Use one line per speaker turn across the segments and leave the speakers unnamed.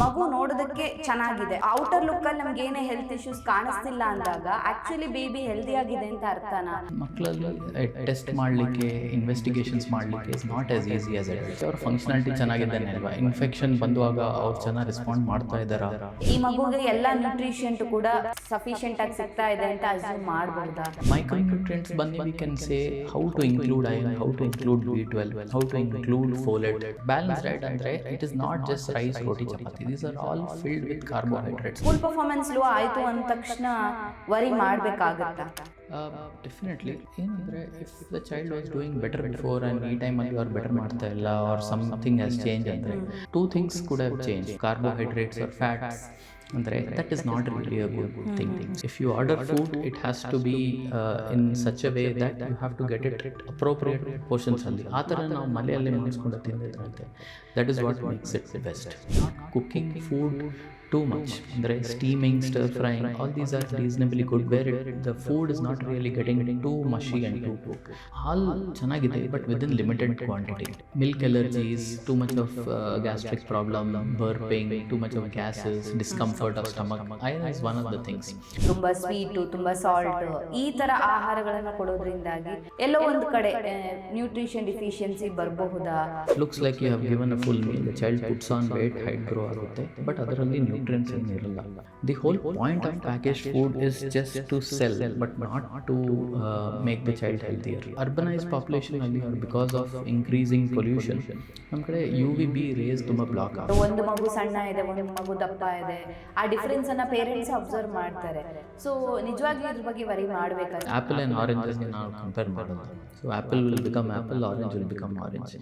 ಮಗು ನೋಡೋದಕ್ಕೆ ಚೆನ್ನಾಗಿದೆ, ಔಟರ್ ಲುಕ್ ಅಲ್ಲಿ ನಮ್ಗೆ ಏನೇ ಹೆಲ್ತ್ ಇಶ್ಯೂಸ್ ಕಾಣಿಸ್ತಿಲ್ಲ ಅಂದಾಗ ಆಕ್ಚುಲಿ ಬೇಬಿ ಹೆಲ್ದಿ ಆಗಿದೆ ಅಂತ ಅರ್ಥನಾ?
ಮಕ್ಕಳಲ್ಲಿ ಟೆಸ್ಟ್ ಮಾಡಲಿಕ್ಕೆ, ಇನ್ವೆಸ್ಟಿಗೇಷನ್ಸ್ ಮಾಡಲಿಕ್ಕೆ is not as easy as it. ಅವ್ರ ಫಂಕ್ಷನಾಲಿಟಿ ಚೆನ್ನಾಗಿದ್ದಾನೆ ಅಲ್ವಾ, ಇನ್ಫೆಕ್ಷನ್ ಬಂದುವಾಗ ಅವ್ರು ಚೆನ್ನಾಗಿ ರೆಸ್ಪಾಂಡ್ ಮಾಡ್ತಾ ಇದ್ದಾರಾ,
ಈ ಮಗುಗೆ ಎಲ್ಲ ನ್ಯೂಟ್ರಿಷನ್ ಕೂಡ ಸಫಿಷಿಯಂಟ್ ಆಗಿ ಸಿಗ್ತಾ ಇದೆ ಅಂತ ಅಸ್ಯೂಮ್ ಮಾಡಬಹುದಾ?
ಮೈಕ್ರೋ ನ್ಯೂಟ್ರಿಯೆಂಟ್ಸ್ ಬಂದು we can say how to include iron, how to include B12, how to include folate. Balance diet ಅಂದ್ರೆ it is not just rice, roti, chapati. These are all filled with carbohydrates.
Full performance low ಆಯ್ತು ಅಂದ ತಕ್ಷಣ worry ಮಾಡಬೇಕಾಗುತ್ತಾ?
Definitely. ಏನಂದರೆ if the child was doing better before and ಈ ಟೈಮಲ್ಲಿ ಅವ್ರು better ಮಾಡ್ತಾ ಇಲ್ಲ ಆರ್ ಸಮಥಿಂಗ್ ಹ್ಯಾಸ್ ಚೇಂಜ್ ಅಂದರೆ 2 things could have changed. Carbohydrates or fats ಅಂದರೆ that is not really a good thing. If you order food it has to be in such a way that you have to get it appropriate ಪೋರ್ಷನ್ಸಲ್ಲಿ. ಆ ಥರ ನಾವು ಮನೆಯಲ್ಲೇ ಮಾಡಿಸ್ಕೊಂಡು ತಿಂದಿದ್ರಂತೆ that is what makes it best. Cooking food too much ಅಂದರೆ steaming, stir frying, all these are reasonably good where the food is not really getting too mushy and too cooked. All ಚೆನ್ನಾಗಿದೆ but within limited quantity. Milk allergies, too much of gastric problem, burping, too much of gases, discomfort of stomach, iron is one of the things.
ತುಂಬಾ sweet, ತುಂಬಾ salt, ಈ ತರ ಆಹಾರಗಳನ್ನು ಕೊಡೋದ್ರಿಂದಾಗಿ ಎಲ್ಲೋ ಒಂದು ಕಡೆ ನ್ಯೂಟ್ರಿಷನ್ ಡಿಫಿಷಿಯನ್ಸಿ ಬರಬಹುದಾ?
Looks like you have given a full meal, the child puts on weight, height grow ಆಗುತ್ತೆ ಬಟ್ ಅದರಲ್ಲಿ ನ್ಯೂಟ್ರಿಯೆಂಟ್ಸ್ ಏನು ಇರಲ್ಲ. The whole point of package food is just to sell but not to make the child healthier. Urbanise population ಅಲ್ಲಿ because of increasing pollution ನಮ್ಮ ಕಡೆ UVB rays ತುಂಬ block ಆಗುತ್ತೆ.
ಒಂದು ಮಗು ಸಣ್ಣ ಇದೆ, ಒಂದು ಮಗು ದಪ್ಪ ಇದೆ, ಆ ಡಿಫರೆನ್ಸ್ ಅನ್ನ ಪೇರೆಂಟ್ಸ್ ಅಬ್ಸರ್ವ್ ಮಾಡ್ತಾರೆ. ಸೊ ನಿಜವಾಗಿ ಇದ್ರ ಬಗ್ಗೆ ವರಿ ಮಾಡಬೇಕಾದ್ರೆ
ಆಪಲ್ ಆ್ಯಂಡ್ ಆರೆಂಜಸ್ ನಾವು ಕಂಪೇರ್ ಮಾಡೋದು. So apple will become apple, orange will become orange.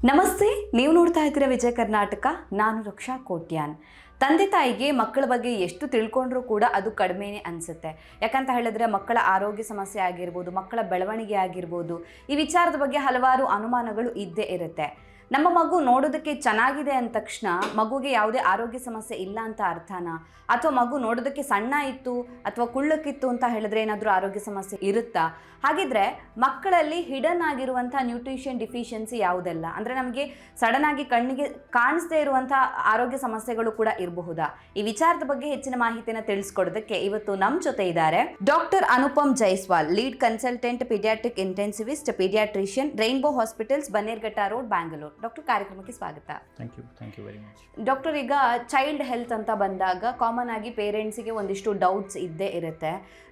ನಮಸ್ತೆ, ನೀವು ನೋಡ್ತಾ ಇದ್ದೀರಾ ವಿಜಯ ಕರ್ನಾಟಕ. ನಾನು ರಕ್ಷಾ ಕೋಟ್ಯಾನ್. ತಂದೆ ತಾಯಿಗೆ ಮಕ್ಕಳ ಬಗ್ಗೆ ಎಷ್ಟು ತಿಳ್ಕೊಂಡ್ರೂ ಕೂಡ ಅದು ಕಡಿಮೆನೇ ಅನಿಸುತ್ತೆ. ಯಾಕಂತ ಹೇಳಿದ್ರೆ ಮಕ್ಕಳ ಆರೋಗ್ಯ ಸಮಸ್ಯೆ ಆಗಿರ್ಬೋದು, ಮಕ್ಕಳ ಬೆಳವಣಿಗೆ ಆಗಿರ್ಬೋದು, ಈ ವಿಚಾರದ ಬಗ್ಗೆ ಹಲವಾರು ಅನುಮಾನಗಳು ಇದ್ದೇ ಇರುತ್ತೆ. ನಮ್ಮ ಮಗು ನೋಡೋದಕ್ಕೆ ಚೆನ್ನಾಗಿದೆ ಅಂದ ತಕ್ಷಣ ಮಗುಗೆ ಯಾವುದೇ ಆರೋಗ್ಯ ಸಮಸ್ಯೆ ಇಲ್ಲ ಅಂತ ಅರ್ಥನಾ? ಅಥವಾ ಮಗು ನೋಡೋದಕ್ಕೆ ಸಣ್ಣ ಇತ್ತು ಅಥವಾ ಕುಳ್ಳಕ್ಕಿತ್ತು ಅಂತ ಹೇಳಿದ್ರೆ ಏನಾದರೂ ಆರೋಗ್ಯ ಸಮಸ್ಯೆ ಇರುತ್ತಾ? ಹಾಗಿದ್ರೆ ಮಕ್ಕಳಲ್ಲಿ ಹಿಡನ್ ಆಗಿರುವಂಥ ನ್ಯೂಟ್ರಿಷನ್ ಡಿಫಿಷಿಯನ್ಸಿ ಯಾವುದೆಲ್ಲ, ಅಂದರೆ ನಮಗೆ ಸಡನ್ ಆಗಿ ಕಣ್ಣಿಗೆ ಕಾಣಿಸದೇ ಇರುವಂಥ ಆರೋಗ್ಯ ಸಮಸ್ಯೆಗಳು ಕೂಡ ಇರಬಹುದಾ? ಈ ವಿಚಾರದ ಬಗ್ಗೆ ಹೆಚ್ಚಿನ ಮಾಹಿತಿಯನ್ನು ತಿಳಿಸ್ಕೊಡೋದಕ್ಕೆ ಇವತ್ತು ನಮ್ಮ ಜೊತೆ ಇದ್ದಾರೆ doctor Anupam Jaiswal, lead consultant paediatric intensivist, paediatrician, Rainbow Hospitals, Bannerghatta road, Bangalore. Doctor, ಕಾರ್ಯಕ್ರಮಕ್ಕೆ ಸ್ವಾಗತ.
Thank you very much.
Doctor, ಈಗ ಚೈಲ್ಡ್ ಹೆಲ್ತ್ ಅಂತ ಬಂದಾಗ ಕಾಮನ್ ಆಗಿ ಪೇರೆಂಟ್ಸಿಗೆ ಒಂದಿಷ್ಟು ಡೌಟ್ಸ್ ಇದ್ದೇ ಇರುತ್ತೆ.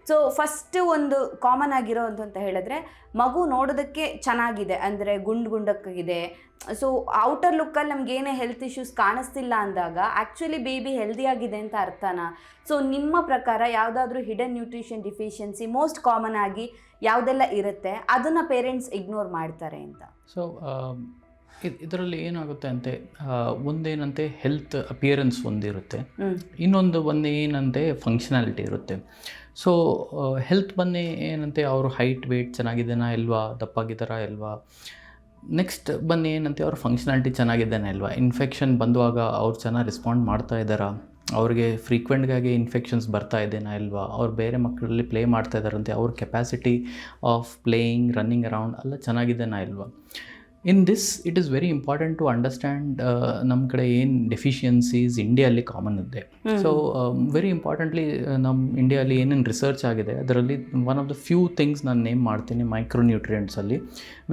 ಸೊ ಫಸ್ಟ್ ಒಂದು ಕಾಮನ್ ಆಗಿರೋ ಅಂತ ಹೇಳಿದ್ರೆ ಮಗು ನೋಡೋದಕ್ಕೆ ಚೆನ್ನಾಗಿದೆ, ಅಂದರೆ ಗುಂಡಕ್ಕಿದೆ, ಸೊ ಔಟರ್ ಲುಕ್ಕಲ್ಲಿ ನಮ್ಗೆ ಏನೇ ಹೆಲ್ತ್ ಇಶ್ಯೂಸ್ ಕಾಣಿಸ್ತಿಲ್ಲ ಅಂದಾಗ ಆ್ಯಕ್ಚುಲಿ ಬೇಬಿ ಹೆಲ್ದಿ ಆಗಿದೆ ಅಂತ ಅರ್ಥನಾ? ಸೊ ನಿಮ್ಮ ಪ್ರಕಾರ ಯಾವುದಾದ್ರೂ hidden nutrition deficiency most common ಆಗಿ ಯಾವುದೆಲ್ಲ ಇರುತ್ತೆ ಅದನ್ನು ಪೇರೆಂಟ್ಸ್ ಇಗ್ನೋರ್ ಮಾಡ್ತಾರೆ ಅಂತ?
ಸೊ ಇದರಲ್ಲಿ ಏನಾಗುತ್ತೆ ಅಂತೆ, ಒಂದೇನಂತೆ ಹೆಲ್ತ್ ಅಪಿಯರೆನ್ಸ್ ಒಂದಿರುತ್ತೆ, ಇನ್ನೊಂದು ಏನಂತೆ ಫಂಕ್ಷನಾಲಿಟಿ ಇರುತ್ತೆ. ಸೊ ಹೆಲ್ತ್ ಬನ್ನಿ ಏನಂತೆ ಅವರು ಹೈಟ್ ವೇಟ್ ಚೆನ್ನಾಗಿದೆನಾ ಇಲ್ವಾ, ದಪ್ಪಾಗಿದ್ದಾರಾ ಇಲ್ವಾ. ನೆಕ್ಸ್ಟ್ ಬನ್ನಿ ಏನಂತೆ ಅವ್ರ ಫಂಕ್ಷನಾಲಿಟಿ ಚೆನ್ನಾಗಿದ್ದಾನೆ ಇಲ್ವಾ, ಇನ್ಫೆಕ್ಷನ್ ಬಂದುವಾಗ ಅವ್ರು ಚೆನ್ನಾಗಿ ರೆಸ್ಪಾಂಡ್ ಮಾಡ್ತಾ ಇದ್ದಾರಾ, ಅವ್ರಿಗೆ ಫ್ರೀಕ್ವೆಂಟ್ಗಾಗಿ ಇನ್ಫೆಕ್ಷನ್ಸ್ ಬರ್ತಾ ಇದೆನಾ ಇಲ್ವಾ, ಅವ್ರು ಬೇರೆ ಮಕ್ಕಳಲ್ಲಿ ಪ್ಲೇ ಮಾಡ್ತಾ ಇದ್ದಾರಂತೆ, ಅವ್ರ capacity of playing, running around ಎಲ್ಲ ಚೆನ್ನಾಗಿದೆನಾ ಇಲ್ವಾ. In this it is very important to understand ನಮ್ಮ ಕಡೆ ಏನು ಡೆಫಿಷಿಯನ್ಸೀಸ್ ಇಂಡಿಯಲ್ಲಿ ಕಾಮನ್ ಇದೆ. ಸೊ ವೆರಿ ಇಂಪಾರ್ಟೆಂಟ್ಲಿ ನಮ್ಮ ಇಂಡಿಯಾಲಿ ಏನೇನು ರಿಸರ್ಚ್ ಆಗಿದೆ ಅದರಲ್ಲಿ one of the few things ನಾನು ನೇಮ್ ಮಾಡ್ತೀನಿ ಮೈಕ್ರೋನ್ಯೂಟ್ರಿಯೆಂಟ್ಸಲ್ಲಿ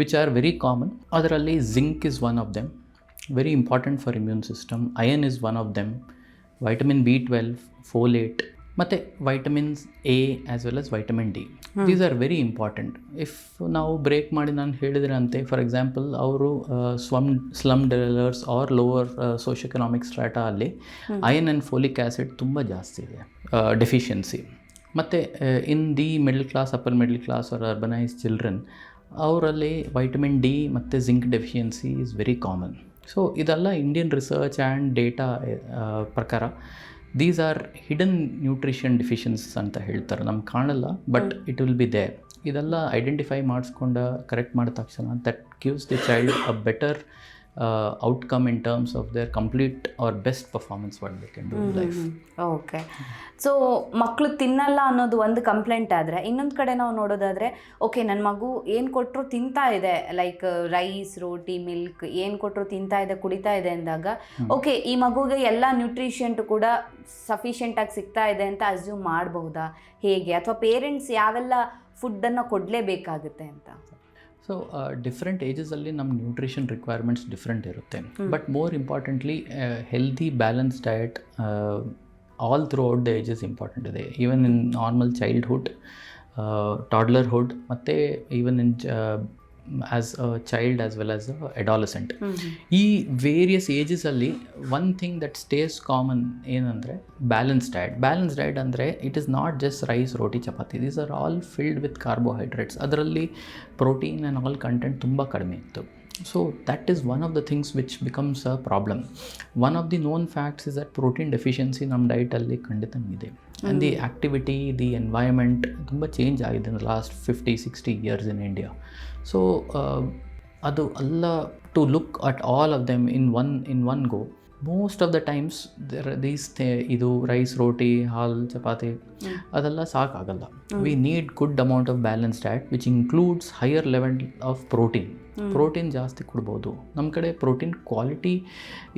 ವಿಚ್ ಆರ್ ವೆರಿ ಕಾಮನ್. ಅದರಲ್ಲಿ zinc is one of them, very important for immune system. Iron is one of them, vitamin B12, folate, ಮತ್ತು vitamins A as well as vitamin D. These are very important. If ನಾವು break ಮಾಡಿ ನಾನು ಹೇಳಿದ್ರೆ ಅಂತೆ, for example ಅವರು slum dwellers or lower socio economic strata ಅಲ್ಲಿ iron and folic acid ತುಂಬ ಜಾಸ್ತಿ ಇದೆ ಡೆಫಿಷಿಯನ್ಸಿ. ಮತ್ತು in the middle class, upper middle class or urbanise children, ಅವರಲ್ಲಿ ವೈಟಮಿನ್ D ಮತ್ತು zinc deficiency is very common. So ಇದೆಲ್ಲ Indian research and data ಪ್ರಕಾರ these are hidden nutrition deficiencies ಅಂತ ಹೇಳ್ತಾರೆ, ನಮ್ಗೆ ಕಾಣಲ್ಲ but it will be there. ಇದೆಲ್ಲ identify ಮಾಡಿಸ್ಕೊಂಡು ಕರೆಕ್ಟ್ ಮಾಡಿದ ತಕ್ಷಣ that gives the child a better outcome in terms of their complete or best performance what they can do in life.
Okay. So ಮಕ್ಕಳು ತಿನ್ನಲ್ಲ ಅನ್ನೋದು ಒಂದು ಕಂಪ್ಲೇಂಟ್ ಆದರೆ, ಇನ್ನೊಂದು ಕಡೆ ನಾವು ನೋಡೋದಾದರೆ ಓಕೆ ನನ್ನ ಮಗು ಏನು ಕೊಟ್ಟರು ತಿಂತಾ ಇದೆ, ಲೈಕ್ ರೈಸ್, ರೋಟಿ, ಮಿಲ್ಕ್ ಏನು ಕೊಟ್ಟರು ತಿಂತಾ ಇದೆ, ಕುಡಿತಾ ಇದೆ ಅಂದಾಗ ಓಕೆ ಈ ಮಗುಗೆ ಎಲ್ಲ ನ್ಯೂಟ್ರಿಷೆಂಟ್ ಕೂಡ ಸಫಿಷಿಯೆಂಟಾಗಿ ಸಿಗ್ತಾ ಇದೆ ಅಂತ ಅಸ್ಯೂಮ್ ಮಾಡಬಹುದಾ ಹೇಗೆ, ಅಥವಾ ಪೇರೆಂಟ್ಸ್ ಯಾವೆಲ್ಲ ಫುಡ್ಡನ್ನು ಕೊಡಲೇಬೇಕಾಗುತ್ತೆ ಅಂತ?
ಸೊ ಡಿಫ್ರೆಂಟ್ ಏಜಸಲ್ಲಿ ನಮ್ಮ ನ್ಯೂಟ್ರಿಷನ್ ರಿಕ್ವೈರ್ಮೆಂಟ್ಸ್ ಡಿಫ್ರೆಂಟ್ ಇರುತ್ತೆ. But more importantly healthy balance diet all throughout the ages important ಇದೆ. Even in normal childhood, toddlerhood, ಮತ್ತು even in as a child as well as a adolescent. ಈ various ಏಜಸಲ್ಲಿ one thing that stays common ಏನಂದರೆ balance diet. Balance diet ಅಂದರೆ it is not just rice, roti, chapati. These are all filled with carbohydrates. ಅದರಲ್ಲಿ protein and all content ತುಂಬ ಕಡಿಮೆ ಇತ್ತು. So that is one of the things which becomes a problem. One of the known facts is that protein deficiency ನಮ್ಮ ಡಯಟಲ್ಲಿ ಖಂಡಿತ ಇದೆ. And the activity, the environment ತುಂಬ change ಆಗಿದೆ in the last 50-60 years in India. So ಅದು ಅಲ್ಲ to look at all of them in one go. Most of the times ಇದು rice, roti, ಹಾಲು, ಚಪಾತಿ ಅದೆಲ್ಲ ಸಾಕಾಗಲ್ಲ. We need good amount of balance diet which includes higher level of protein ಜಾಸ್ತಿ ಕೊಡ್ಬೋದು. ನಮ್ಮ ಕಡೆ protein quality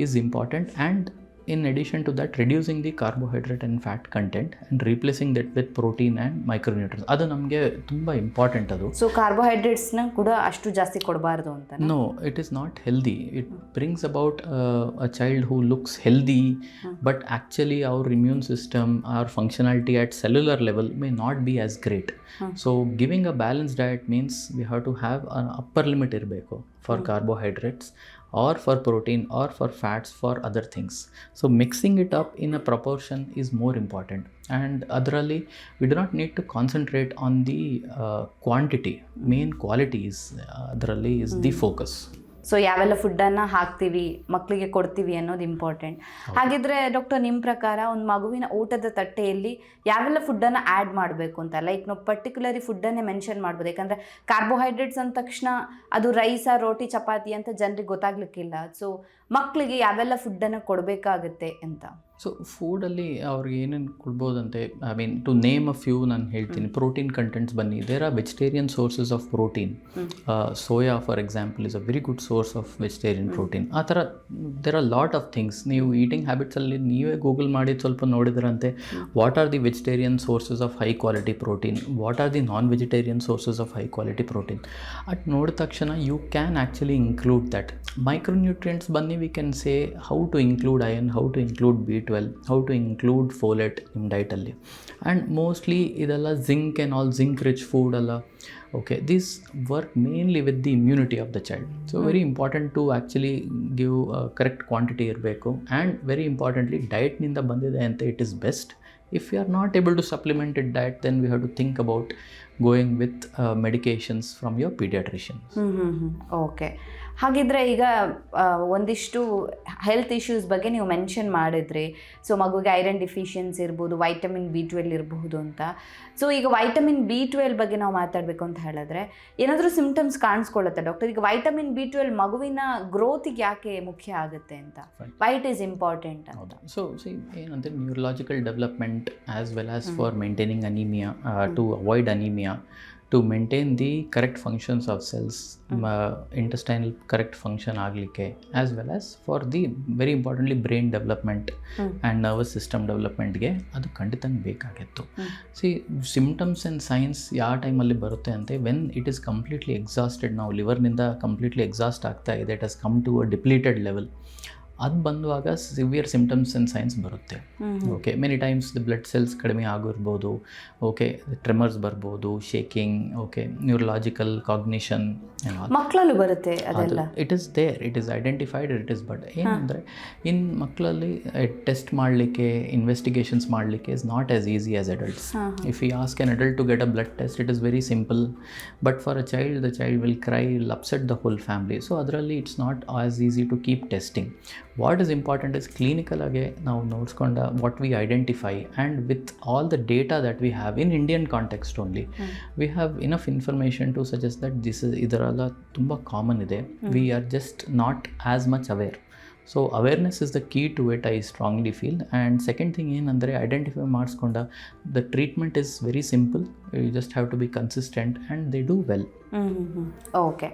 is important, and in addition to that reducing the carbohydrate and fat content and replacing that with protein and micronutrients, ಅದು ನಮಗೆ ತುಂಬ important. ಅದು
so ಕಾರ್ಬೋಹೈಡ್ರೇಟ್ಸ್ನ ಕೂಡ ಅಷ್ಟು ಜಾಸ್ತಿ ಕೊಡಬಾರ್ದು ಅಂತ?
No, it is not healthy. It brings about a child who looks healthy, but actually our immune system, our functionality at cellular level may not be as great. So giving a balanced diet means we have to have an upper limit ಇರಬೇಕು for carbohydrates or for protein or for fats for other things. So mixing it up in a proportion is more important, and adರಲ್ಲಿ we do not need to concentrate on the quantity. Main quality is adರಲ್ಲಿ is the focus.
So ಯಾವೆಲ್ಲ ಫುಡ್ಡನ್ನು ಹಾಕ್ತೀವಿ, ಮಕ್ಕಳಿಗೆ ಕೊಡ್ತೀವಿ ಅನ್ನೋದು important. ಹಾಗಿದ್ರೆ doctor, ನಿಮ್ಮ ಪ್ರಕಾರ ಒಂದು ಮಗುವಿನ ಊಟದ ತಟ್ಟೆಯಲ್ಲಿ ಯಾವೆಲ್ಲ ಫುಡ್ಡನ್ನು ಆ್ಯಡ್ ಮಾಡಬೇಕು ಅಂತ, ಲೈಕ್ ನಾವು ಪರ್ಟಿಕ್ಯುಲರಿ ಫುಡ್ಡನ್ನೇ ಮೆನ್ಷನ್ ಮಾಡ್ಬೋದು? ಯಾಕಂದರೆ ಕಾರ್ಬೋಹೈಡ್ರೇಟ್ಸ್ ಅಂದ ತಕ್ಷಣ ಅದು ರೈಸಾ, ರೋಟಿ, ಚಪಾತಿ ಅಂತ ಜನರಿಗೆ ಗೊತ್ತಾಗ್ಲಿಕ್ಕಿಲ್ಲ. ಸೊ ಮಕ್ಕಳಿಗೆ ಯಾವೆಲ್ಲ ಫುಡ್ಡನ್ನು ಕೊಡಬೇಕಾಗುತ್ತೆ ಅಂತ?
ಸೊ ಫೂಡಲ್ಲಿ ಅವ್ರಿಗೆ ಏನೇನು ಕೊಡ್ಬೋದಂತೆ, I mean to name a few ನಾನು ಹೇಳ್ತೀನಿ. ಪ್ರೋಟೀನ್ ಕಂಟೆಂಟ್ಸ್ ಬನ್ನಿ, there are vegetarian sources of protein. Soya for example is a very good source of vegetarian protein. ಆ ಥರ there are lot of things. ನೀವು ಈಟಿಂಗ್ ಹ್ಯಾಬಿಟ್ಸಲ್ಲಿ ನೀವೇ Google ಮಾಡಿ ಸ್ವಲ್ಪ ನೋಡಿದ್ರಂತೆ what are the vegetarian sources of high quality protein, what are the non vegetarian sources of high quality protein. At ನೋಡಿದ ತಕ್ಷಣ you can actually include that. Micronutrients ಬನ್ನಿ, we can say how to include iron, how to include B12, how to include folate ನಿಮ್ಮ ಡೈಟಲ್ಲಿ. And mostly ಇದೆಲ್ಲ zinc and all zinc rich food ಅಲ್ಲ. Okay, this work mainly with the immunity of the child. So very important to actually give correct quantity ಇರಬೇಕು. And very importantly ಡಯಟ್ನಿಂದ ಬಂದಿದೆ ಅಂತ it is best. If we are not able to supplement it diet, then we have to think about going with medications from your pediatrician.
Okay. ಹಾಗಿದ್ರೆ ಈಗ ಒಂದಿಷ್ಟು health issues ಬಗ್ಗೆ ನೀವು mention ಮಾಡಿದ್ರಿ. So ಮಗುಗೆ ಐರನ್ ಡಿಫಿಷಿಯನ್ಸಿ ಇರ್ಬೋದು, vitamin B12 ಇರಬಹುದು ಅಂತ. ಸೊ ಈಗ ವೈಟಮಿನ್ B12 ಬಗ್ಗೆ ನಾವು ಮಾತಾಡಬೇಕು ಅಂತ ಹೇಳಿದ್ರೆ ಏನಾದರೂ ಸಿಂಪ್ಟಮ್ಸ್ ಕಾಣಿಸ್ಕೊಳ್ಳುತ್ತೆ ಡಾಕ್ಟರ್? ಈಗ ವೈಟಮಿನ್ B12 ಮಗುವಿನ ಗ್ರೋತಿಗೆ ಯಾಕೆ ಮುಖ್ಯ ಆಗುತ್ತೆ ಅಂತ, ವೈ ಇಟ್ ಈಸ್ ಇಂಪಾರ್ಟೆಂಟ್ ಅಂತ?
ಸೊ ಏನಂದರೆ neurological development as well as for maintaining anaemia, to avoid anaemia, to maintain the correct functions of cells, intestinal correct function ಆಗಲಿಕ್ಕೆ, as well as for the very importantly brain development and nervous system developmentಗೆ ಅದು ಖಂಡಿತ ಬೇಕಾಗಿತ್ತು. C symptoms and science ಯಾವ ಟೈಮಲ್ಲಿ ಬರುತ್ತೆ ಅಂತೆ, when it is completely exhausted, ನಾವು ಲಿವರ್ನಿಂದ ಕಂಪ್ಲೀಟ್ಲಿ ಎಕ್ಸಾಸ್ಟ್ ಆಗ್ತಾ ಇದೆ, it has come to a depleted level. ಅದು ಬಂದುವಾಗ ಸಿವಿಯರ್ ಸಿಮ್ಟಮ್ಸ್ ಆ್ಯಂಡ್ ಸೈನ್ಸ್ ಬರುತ್ತೆ. Okay, many times the blood cells ಕಡಿಮೆ ಆಗಿರ್ಬೋದು, ಓಕೆ, ಟ್ರೆಮರ್ಸ್ ಬರ್ಬೋದು, ಶೇಕಿಂಗ್, ಓಕೆ, ನ್ಯೂರಲಾಜಿಕಲ್ ಕಾಗ್ನಿಷನ್
ಮಕ್ಕಳಲ್ಲೂ ಬರುತ್ತೆ ಅದೆಲ್ಲ.
It is there, it is identified, it is. But ಏನಂದರೆ ಇನ್ ಮಕ್ಕಳಲ್ಲಿ ಟೆಸ್ಟ್ ಮಾಡಲಿಕ್ಕೆ, ಇನ್ವೆಸ್ಟಿಗೇಷನ್ಸ್ ಮಾಡಲಿಕ್ಕೆ is not as easy as adults. If you ask an adult to get a blood test, it is very simple. But for a child, the child will cry, will upset the whole family. So ಅದರಲ್ಲಿ it's not as easy to keep testing. What is important is clinical ಆಗಿ ನಾವು ನೋಡ್ಸ್ಕೊಂಡ what we identify and with all the data that we have in Indian context only we have enough information to suggest that ಇದರೆಲ್ಲ ತುಂಬ common ಇದೆ. V are just not as much aware. So awareness is the key to it, I strongly feel. And second thing ಏನಂದರೆ identify ಮಾಡಿಸ್ಕೊಂಡ the treatment is very simple. You just have to be consistent and they do well.
Okay.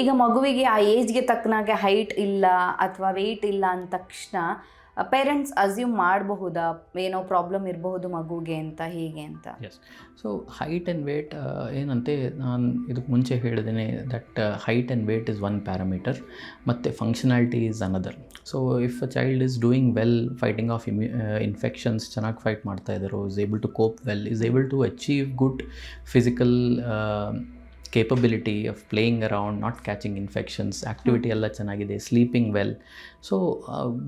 ಈಗ ಮಗುವಿಗೆ ಆ ಏಜ್ಗೆ ತಕ್ಕನಾಗೆ height ಇಲ್ಲ ಅಥವಾ weight ಇಲ್ಲ ಅಂದ ತಕ್ಷಣ ಪೇರೆಂಟ್ಸ್ ಅಸ್ಯೂಮ್ ಮಾಡಬಹುದಾ ಏನೋ ಪ್ರಾಬ್ಲಮ್ ಇರಬಹುದು ಮಗುಗೆ ಅಂತ, ಹೀಗೆ ಅಂತ?
Yes. So height and weight ಏನಂತೆ ನಾನು ಇದಕ್ಕೆ ಮುಂಚೆ ಹೇಳಿದ್ದೇನೆ that height and weight is one parameter ಮತ್ತು functionality is another. So if a child is doing well, fighting off infections ಚೆನ್ನಾಗಿ ಫೈಟ್ ಮಾಡ್ತಾ ಇದ್ದಾರೆ, is able to cope well, is able to achieve good physical capability of playing around, not catching infections, activity ಎಲ್ಲ ಚೆನ್ನಾಗಿದೆ, sleeping well, so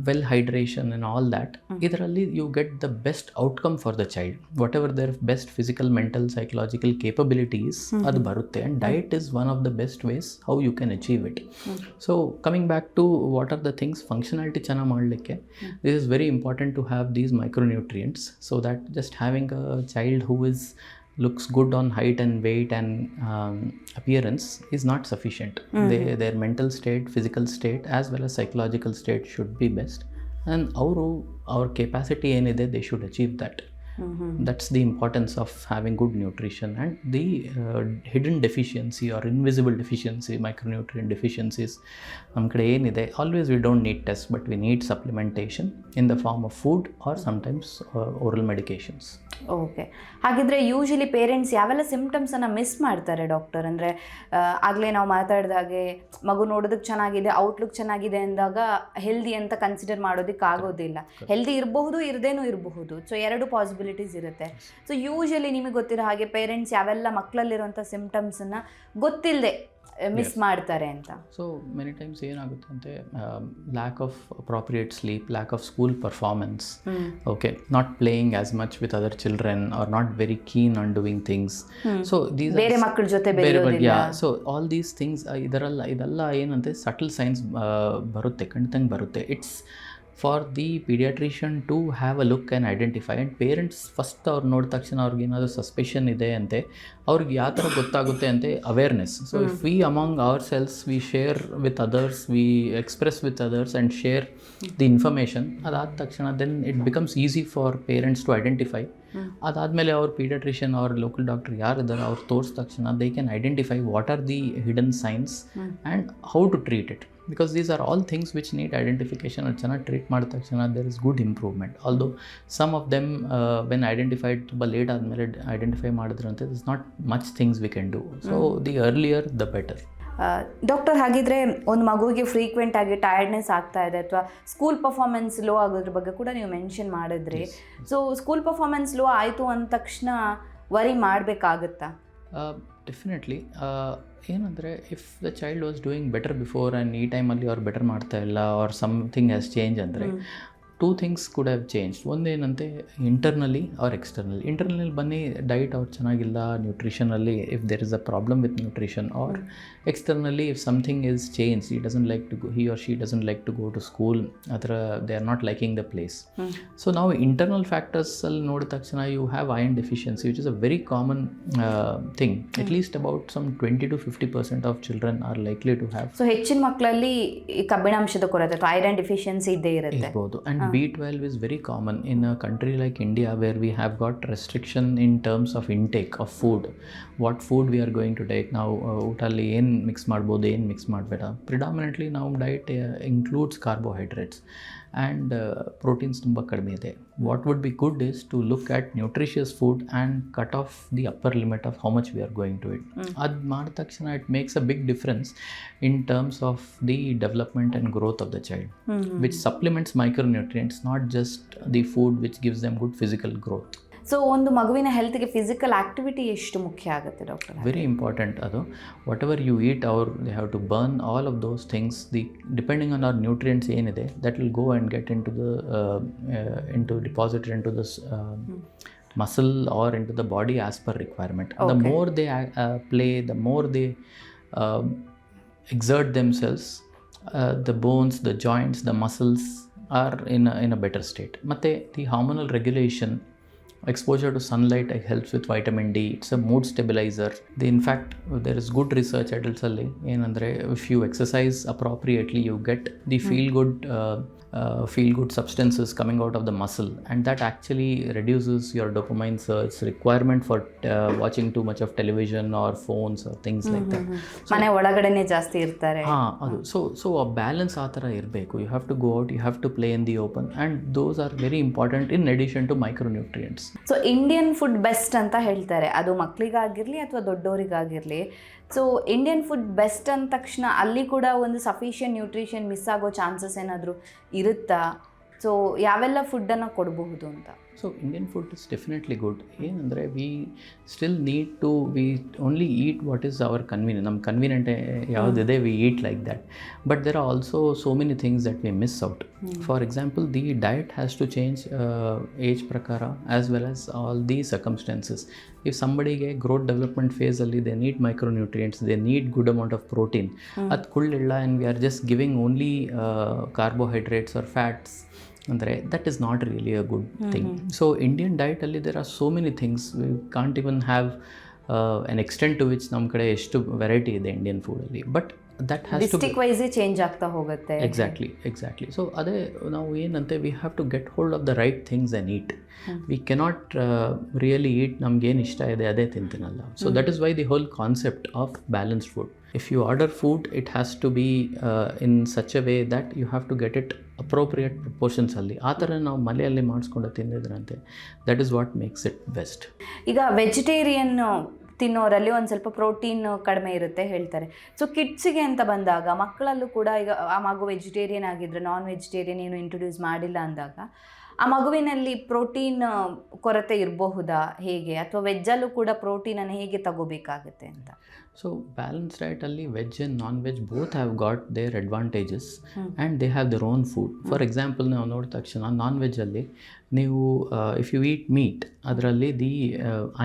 well hydration and all that, ಇದರಲ್ಲಿ you get the best outcome for the child, whatever their best physical, mental, psychological capabilities ಅದು ಬರುತ್ತೆ. And diet is one of the best ways how you can achieve it. So coming back to what are the things, functionality ಚೆನ್ನಾಗಿ ಮಾಡಲಿಕ್ಕೆ this is very important to have these micronutrients, so that just having a child who looks good on height and weight and appearance is not sufficient. Their mental state, physical state as well as psychological state should be best, and our capacity ಏನಿದೆ they should achieve that. That's the importance of having good nutrition. And the hidden deficiency or invisible deficiency, micronutrient deficiencies ನಮ್ಮ ಕಡೆ ಏನಿದೆ, always we don't need tests, but we need supplementation in the form of food or sometimes oral medications.
Okay. ಹಾಗಿದ್ರೆ usually parents ಯಾವೆಲ್ಲ ಸಿಮ್ಟಮ್ಸನ್ನು miss ಮಾಡ್ತಾರೆ doctor? ಅಂದರೆ ಆಗಲೇ ನಾವು ಮಾತಾಡಿದಾಗೆ ಮಗು ನೋಡೋದಕ್ಕೆ ಚೆನ್ನಾಗಿದೆ, ಔಟ್ಲುಕ್ ಚೆನ್ನಾಗಿದೆ ಅಂದಾಗ ಹೆಲ್ದಿ ಅಂತ ಕನ್ಸಿಡರ್ ಮಾಡೋದಕ್ಕೆ ಆಗೋದಿಲ್ಲ. ಹೆಲ್ದಿ ಇರಬಹುದು, ಇರದೇನೂ ಇರಬಹುದು. ಸೊ ಎರಡು ಪಾಸಿಬಿಲಿಟೀಸ್ ಇರುತ್ತೆ. ಸೊ ಯೂಶಲಿ ನಿಮಗೆ ಗೊತ್ತಿರೋ ಹಾಗೆ ಪೇರೆಂಟ್ಸ್ ಯಾವೆಲ್ಲ ಮಕ್ಕಳಲ್ಲಿರುವಂಥ ಸಿಮ್ಟಮ್ಸನ್ನು ಗೊತ್ತಿಲ್ಲದೆ ಮಿಸ್ ಮಾಡ್ತಾರೆ ಅಂತ?
ಸೊ ಮೆನಿ ಟೈಮ್ಸ್ ಏನಾಗುತ್ತೆ ಅಂದರೆ lack of appropriate sleep, lack of school performance, okay, not playing as much with other children are not very keen on doing things. So these
ಬೇರೆ ಮಕ್ಕಳ ಜೊತೆ ಬೇರೆ,
ಸೊ ಆಲ್ ದೀಸ್ ಥಿಂಗ್ಸ್ ಇದೆಲ್ಲ ಏನಂತೆ subtle science ಬರುತ್ತೆ, ಕಣ್ತಂಗೆ ಬರುತ್ತೆ. It's for the paediatrician to have a look and identify. And parents first ಅವ್ರು ನೋಡಿದ ತಕ್ಷಣ ಅವ್ರಿಗೇನಾದರೂ ಸಸ್ಪೆಷನ್ ಇದೆ ಅಂತೆ ಅವ್ರಿಗೆ ಯಾವ ಥರ ಗೊತ್ತಾಗುತ್ತೆ ಅಂತೆ awareness. So if we among ourselves we share with others, we express with others and share the information, ಅದಾದ ತಕ್ಷಣ then it becomes easy for parents to identify. ಅದಾದಮೇಲೆ ಅವ್ರ ಪೀಡಿಯಾಟ್ರಿಷಿಯನ್ ಅವ್ರ ಲೋಕಲ್ ಡಾಕ್ಟರ್ ಯಾರಿದ್ದಾರೆ ಅವ್ರು ತೋರಿಸಿದ ತಕ್ಷಣ they can identify what are the hidden signs and how to treat it. Because these are all things which need identification. ಅದು ಚೆನ್ನಾಗಿ treat ಮಾಡಿದ ತಕ್ಷಣ there is good improvement. Although some of them when identified ತುಂಬ late ಆದಮೇಲೆ identify ಮಾಡಿದ್ರಂತೆ there is not much things we can do. So the earlier the better.
Doctor, ಹಾಗಿದ್ರೆ ಒಂದು ಮಗುವಿಗೆ ಫ್ರೀಕ್ವೆಂಟ್ ಆಗಿ ಟಯರ್ಡ್ನೆಸ್ ಆಗ್ತಾ ಇದೆ ಅಥವಾ ಸ್ಕೂಲ್ ಪರ್ಫಾರ್ಮೆನ್ಸ್ ಲೋ ಆಗೋದ್ರ ಬಗ್ಗೆ ಕೂಡ ನೀವು ಮೆನ್ಷನ್ ಮಾಡಿದ್ರಿ. ಸೊ ಸ್ಕೂಲ್ ಪರ್ಫಾರ್ಮೆನ್ಸ್ ಲೋ ಆಯಿತು ಅಂದ ತಕ್ಷಣ ವರಿ ಮಾಡಬೇಕಾಗುತ್ತಾ?
ಡೆಫಿನೆಟ್ಲಿ. ಏನಂದರೆ if the child was doing better before and ಈ ಟೈಮಲ್ಲಿ ಅವ್ರು ಬೆಟರ್ ಮಾಡ್ತಾ ಇಲ್ಲ ಆರ್ ಸಮಥಿಂಗ್ ಹ್ಯಾಸ್ ಚೇಂಜ್ ಅಂದರೆ two things could have change. ಒಂದೇನಂತೆ ಇಂಟರ್ನಲಿ ಆರ್ ಎಕ್ಸ್ಟರ್ನಲಿ. ಇಂಟರ್ನಲಿ ಬನ್ನಿ ಡೈಟ್ ಅವ್ರು ಚೆನ್ನಾಗಿಲ್ಲ, ನ್ಯೂಟ್ರಿಷನಲ್ಲಿ if there is a problem with nutrition, or externally if something is change, he or she doesn't like to go to school, ಅಥವಾ they are not liking the place. So ನಾವು internal ಫ್ಯಾಕ್ಟರ್ಸಲ್ಲಿ ನೋಡಿದ ತಕ್ಷಣ you have iron deficiency, which is a very common thing. At least about some 20 to 50% of children are likely to have.
So ಹೆಚ್ಚಿನ ಮಕ್ಕಳಲ್ಲಿ ಕಬ್ಬಿಣಾಂಶದ ಕೊರತೆ, iron deficiency ಇದ್ದೇ ಇರುತ್ತೆ.
And B12 is very common in a country like India where we have got restriction in terms of intake of food. What food we are going to take. Now ಊಟಲ್ಲಿ ಏನು mix ಮಾಡ್ಬೋದು, ಏನು mix ಮಾಡಬೇಡ. Predominantly now diet includes carbohydrates and proteins ತುಂಬ ಕಡಿಮೆ ಇದೆ. What would be good is to look at nutritious food and cut off the upper limit of how much we are going to eat. ಅದು ಮಾಡಿದ ತಕ್ಷಣ it makes a big difference in terms of the development and growth of the child, which supplements micronutrients, not just the food which gives them good physical growth.
So ಒಂದು ಮಗುವಿನ ಹೆಲ್ತ್ಗೆ physical activity ಎಷ್ಟು ಮುಖ್ಯ ಆಗುತ್ತೆ doctor?
Very important. ಅದು whatever you eat ಅವ್ರು they have to burn all of those things. Depending on our nutrients ಏನಿದೆ that will go and get into deposited into this muscle or into the body as per requirement. Okay. The more they play, the more they exert themselves, the bones, the joints, the muscles are in a better state. ಮತ್ತು the hormonal regulation, exposure to sunlight helps with vitamin D. It's a mood stabilizer. In fact, there is good research adults alli ಏನಂದರೆ if you exercise appropriately, you get the feel good substances coming out of the muscle, and that actually reduces your dopamine surge, requirement for watching too much of television or phones or things like that.
ಮನೆ ಒಳಗಡೆನೆ ಜಾಸ್ತಿ ಇರ್ತಾರೆ.
ಅದು so ಆ balance ಆ ಥರ ಇರಬೇಕು. You have to go out, you have to play in the open, and those are very important in addition to micronutrients.
So Indian food best ಅಂತ ಹೇಳ್ತಾರೆ, ಅದು ಮಕ್ಕಳಿಗಾಗಿರಲಿ ಅಥವಾ ದೊಡ್ಡವರಿಗಾಗಿರಲಿ. ಸೊ ಇಂಡಿಯನ್ ಫುಡ್ ಬೆಸ್ಟ್ ಅಂದ ತಕ್ಷಣ ಅಲ್ಲಿ ಕೂಡ ಒಂದು ಸಫಿಷಿಯಂಟ್ ನ್ಯೂಟ್ರಿಷನ್ ಮಿಸ್ ಆಗೋ ಚಾನ್ಸಸ್ ಏನಾದರೂ ಇರುತ್ತಾ? ಸೊ ಯಾವೆಲ್ಲ ಫುಡ್ಡನ್ನು ಕೊಡಬಹುದು ಅಂತ?
So Indian food is definitely good. ಏನಂದರೆ we still need to only eat what is our convenient. ನಮ್ಮ ಕನ್ವೀನಿಯಂಟ್ ಯಾವುದಿದೆ we eat like that, but there are also so many things that we miss out. For example, the diet has to change age ಪ್ರಕಾರ as well as all the circumstances. If ಸಂಬಡಿಗೆ growth development ಫೇಸಲ್ಲಿ they need micronutrients, they need good amount of protein, ಅದು ಕುಳ್ಳಿಲ್ಲ and we are just giving only carbohydrates or fats ಅಂದರೆ that is not really a good thing. So Indian ಡಯಟಲ್ಲಿ there are so many things, we can't even have an extent to which ನಮ್ಮ ಕಡೆ ಎಷ್ಟು variety ಇದೆ Indian ಫುಡಲ್ಲಿ. But that has to
district wise change ಆಗ್ತಾ ಹೋಗುತ್ತೆ.
Exactly. So ಅದೇ ನಾವು ಏನಂತೆ we have to get hold of the right things and eat. We cannot really eat ನಮ್ಗೇನು ಇಷ್ಟ ಇದೆ ಅದೇ ತಿಂತೀನಲ್ಲ. So that is why the whole concept of balanced food. If you order food, it has to be in such a way that you have to get it appropriate proportions ಅಲ್ಲಿ. ಆ ಥರ ನಾವು ಮನೆಯಲ್ಲಿ ಮಾಡಿಸ್ಕೊಂಡು ತಿಂದಿದ್ರಂತೆ, that is what makes it best.
ಈಗ vegetarian ತಿನ್ನೋರಲ್ಲಿ ಒಂದು ಸ್ವಲ್ಪ ಪ್ರೋಟೀನ್ ಕಡಿಮೆ ಇರುತ್ತೆ ಹೇಳ್ತಾರೆ. ಸೊ ಕಿಡ್ಸಿಗೆ ಅಂತ ಬಂದಾಗ ಮಕ್ಕಳಲ್ಲೂ ಕೂಡ ಈಗ ಆ ಮಗು ವೆಜಿಟೇರಿಯನ್ ಆಗಿದ್ರೆ, ನಾನ್ ವೆಜಿಟೇರಿಯನ್ ಏನು ಇಂಟ್ರೊಡ್ಯೂಸ್ ಮಾಡಿಲ್ಲ ಅಂದಾಗ ಆ ಮಗುವಿನಲ್ಲಿ ಪ್ರೋಟೀನ್ ಕೊರತೆ ಇರಬಹುದಾ ಹೇಗೆ? ಅಥವಾ ವೆಜ್ಜಲ್ಲೂ ಕೂಡ ಪ್ರೋಟೀನನ್ನು ಹೇಗೆ ತಗೋಬೇಕಾಗುತ್ತೆ ಅಂತ?
ಸೊ ಬ್ಯಾಲೆನ್ಸ್ ಡಯಟಲ್ಲಿ veg and non veg both have got their advantages and they have their own food. For example, ನಾವು ನೋಡಿದ ತಕ್ಷಣ ನಾನ್ ವೆಜ್ಜಲ್ಲಿ ನೀವು ಇಫ್ ಯು ಈಟ್ ಮೀಟ್, ಅದರಲ್ಲಿ the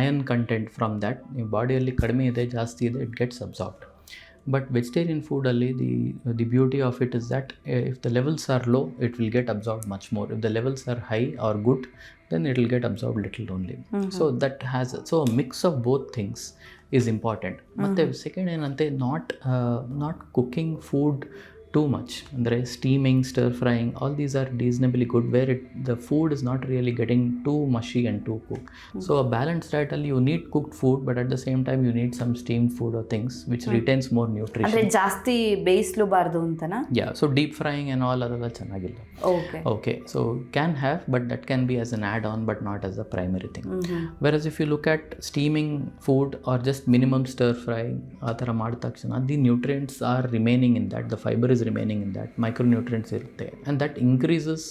iron content from that ನೀವು ಬಾಡಿಯಲ್ಲಿ ಕಡಿಮೆ ಇದೆ ಜಾಸ್ತಿ ಇದೆ, it gets absorbed. But vegetarian food alli the beauty of it is that if the levels are low, it will get absorbed much more. If the levels are high or good, then it will get absorbed little only. So that has a mix of both things is important. Matte second ಏನಂತೆ not cooking food too much, ಅಂದರೆ steaming, stir frying, all these are reasonably good where the food is not really getting too mushy and too cooked. So a balanced diet alli you need cooked food, but at the same time you need some steamed food or things which retains more nutrition.
ಅಂದರೆ ಜಾಸ್ತಿ ಬೇಯಿಸಲೂಬಾರ್ದು ಅಂತನಾ?
Yeah, so deep frying and all ಅದೆಲ್ಲ ಚೆನ್ನಾಗಿಲ್ಲ. Okay, so can have, but that can be as an add-on but not as a primary thing. Whereas if you look at steaming food or just minimum stir frying, ಆ ಥರ ಮಾಡಿದ ತಕ್ಷಣ the nutrients are remaining in that, the fiber is remaining in that, micronutrients irutte, and that increases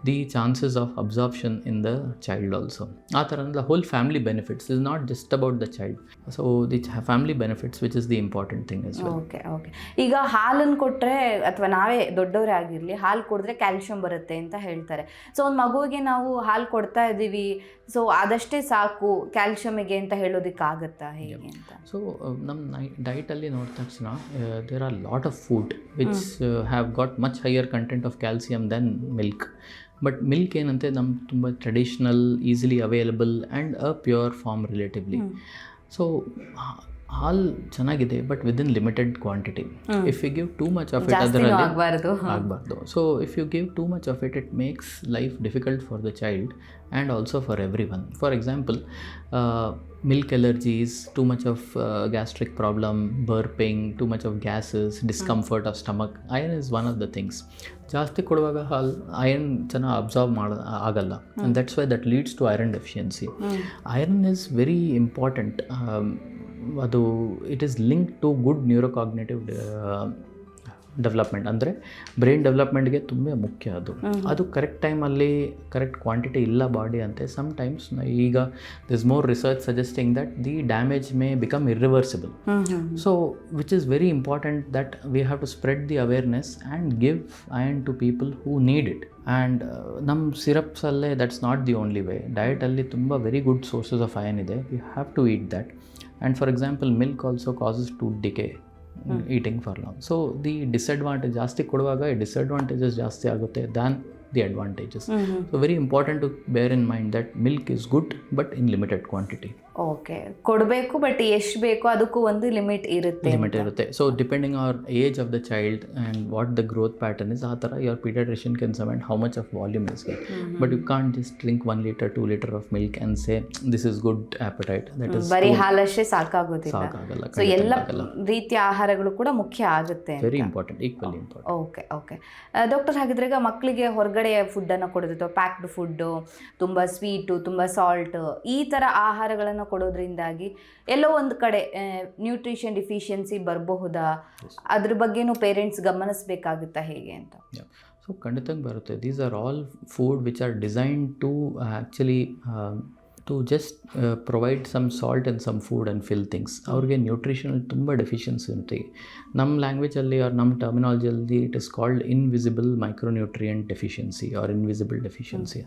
the chances of absorption in the child also. ಆ ಥರ the whole family benefits is not just about the child. So the family benefits, which is the important thing as well.
Okay. ಈಗ ಹಾಲನ್ನು ಕೊಟ್ಟರೆ ಅಥವಾ ನಾವೇ ದೊಡ್ಡವರೇ ಆಗಿರಲಿ ಹಾಲು ಕುಡಿದ್ರೆ ಕ್ಯಾಲ್ಶಿಯಂ ಬರುತ್ತೆ ಅಂತ ಹೇಳ್ತಾರೆ. ಸೊ ಒಂದು ಮಗುವಿಗೆ ನಾವು ಹಾಲು ಕೊಡ್ತಾ ಇದ್ದೀವಿ, ಸೊ ಅದಷ್ಟೇ ಸಾಕು ಕ್ಯಾಲ್ಶಿಯಮಿಗೆ ಅಂತ ಹೇಳೋದಕ್ಕಾಗತ್ತಾ ಹೇಗೆ ಅಂತ?
ಸೊ ನಮ್ಮ ಡಯಟಲ್ಲಿ ನೋಡಿದ ತಕ್ಷಣ there are lot of food which have got much higher content of calcium then milk. But milk ಏನಂತೆ ನಮ್ಮ ತುಂಬ traditional, easily available and a pure form relatively. So ಹಾಲು ಚೆನ್ನಾಗಿದೆ but within limited quantity. If you give too much of it ಅದರಲ್ಲಿ ಆಗಬಾರ್ದು. So if you give too much of it, it makes life difficult for the child and also for everyone. For example, milk allergies, too much of gastric problem, burping, too much of gases, discomfort of stomach. Iron is one of the things. ಜಾಸ್ತಿ ಕೊಡುವಾಗ ಹಾಲು iron ಚೆನ್ನಾಗಿ absorb ಆಗಲ್ಲ, and that's why that leads to iron deficiency. Iron is very important. ಅದು it is link to good neurocognitive development, ಅಂದರೆ brain ಡೆವಲಪ್ಮೆಂಟ್ಗೆ ತುಂಬ ಮುಖ್ಯ ಅದು ಕರೆಕ್ಟ್ ಟೈಮಲ್ಲಿ ಕರೆಕ್ಟ್ ಕ್ವಾಂಟಿಟಿ ಇಲ್ಲ ಬಾಡಿ ಅಂತೆ. ಸಮ್ಟೈಮ್ಸ್ ಈಗ this more research suggesting that the damage may become irreversible. So which is very important that we have to spread the awareness and give iron to people who need it. And ನಮ್ಮ ಸಿರಪ್ಸಲ್ಲೇ that's not the only way. ಡಯಟಲ್ಲಿ ತುಂಬ very good sources of iron ಇದೆ, we have to eat that. And for example, milk also causes tooth decay. Eating for long. So the disadvantage ಜಾಸ್ತಿ ಕೊಡುವಾಗ disadvantages ಜಾಸ್ತಿ ಆಗುತ್ತೆ than the advantages. So very important to bear in mind that milk is good but in limited quantity.
Okay, ಕೊಡಬೇಕು but ಎಷ್ಟು ಬೇಕೋ ಅದಕ್ಕೂ ಒಂದು limit ಇರುತ್ತೆ.
So depending on age of the child and what the growth pattern is, ಆ ಥರ your paediatrician can cement how much of volume is get. But you can't just drink 1 liter 2 liter of milk and say this is good appetite. That is
ಬರೀ ಹಾಲಷ್ಟೇ ಸಾಕಾಗೋದಿಲ್ಲ.
ಸಾಕಾಗಲ್ಲ.
So ಎಲ್ಲ ರೀತಿಯ ಆಹಾರಗಳು ಕೂಡ ಮುಖ್ಯ ಆಗುತ್ತೆ.
Very important, equally important.
Okay doctor, ಹಾಗಿದ್ರೆ ಈಗ ಮಕ್ಕಳಿಗೆ ಹೊರಗಡೆ ಫುಡ್ಡನ್ನು ಕೊಡೋದು, ಪ್ಯಾಕ್ಡ್ ಫುಡ್ಡು, ತುಂಬ ಸ್ವೀಟು, ತುಂಬ ಸಾಲ್ಟ್, ಈ ಥರ ಆಹಾರಗಳನ್ನು ಕೊಡೋದ್ರಿಂದಾಗಿ ಎಲ್ಲೋ ಒಂದು ಕಡೆ ನ್ಯೂಟ್ರಿಷನ್ ಡಿಫಿಷಿಯನ್ಸಿ ಬರಬಹುದಾ? ಅದ್ರ ಬಗ್ಗೆನೂ ಪೇರೆಂಟ್ಸ್ ಗಮನಿಸಬೇಕಾಗುತ್ತಾ ಹೇಗೆ ಅಂತ?
ಸೊ ಖಂಡಿತ ಬರುತ್ತೆ. These are all food which are designed to actually to just provide some salt and some food and fill things. ಅವ್ರಿಗೆ ನ್ಯೂಟ್ರಿಷನಲ್ ತುಂಬ ಡೆಫಿಷಿಯನ್ಸಿ ಇರುತ್ತೆ. ನಮ್ಮ ಲ್ಯಾಂಗ್ವೇಜಲ್ಲಿ ಆರ್ ನಮ್ಮ ಟರ್ಮಿನಾಲಜಿಯಲ್ಲಿ it is called invisible micronutrient deficiency or invisible deficiency.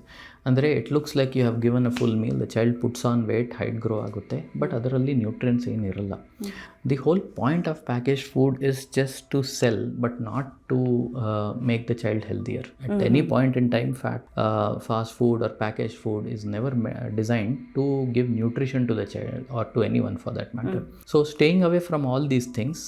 ಅಂದರೆ it looks like you have given a full meal, the child puts on weight, height grow ಆಗುತ್ತೆ, but ಅದರಲ್ಲಿ ನ್ಯೂಟ್ರಿಯೆಂಟ್ಸ್ ಏನಿರಲ್ಲ. The whole point of package food is just to sell but not to make the child healthier. At any point in time fast food or packaged food is never designed to give nutrition to the child or to anyone for that matter. So staying away from all these things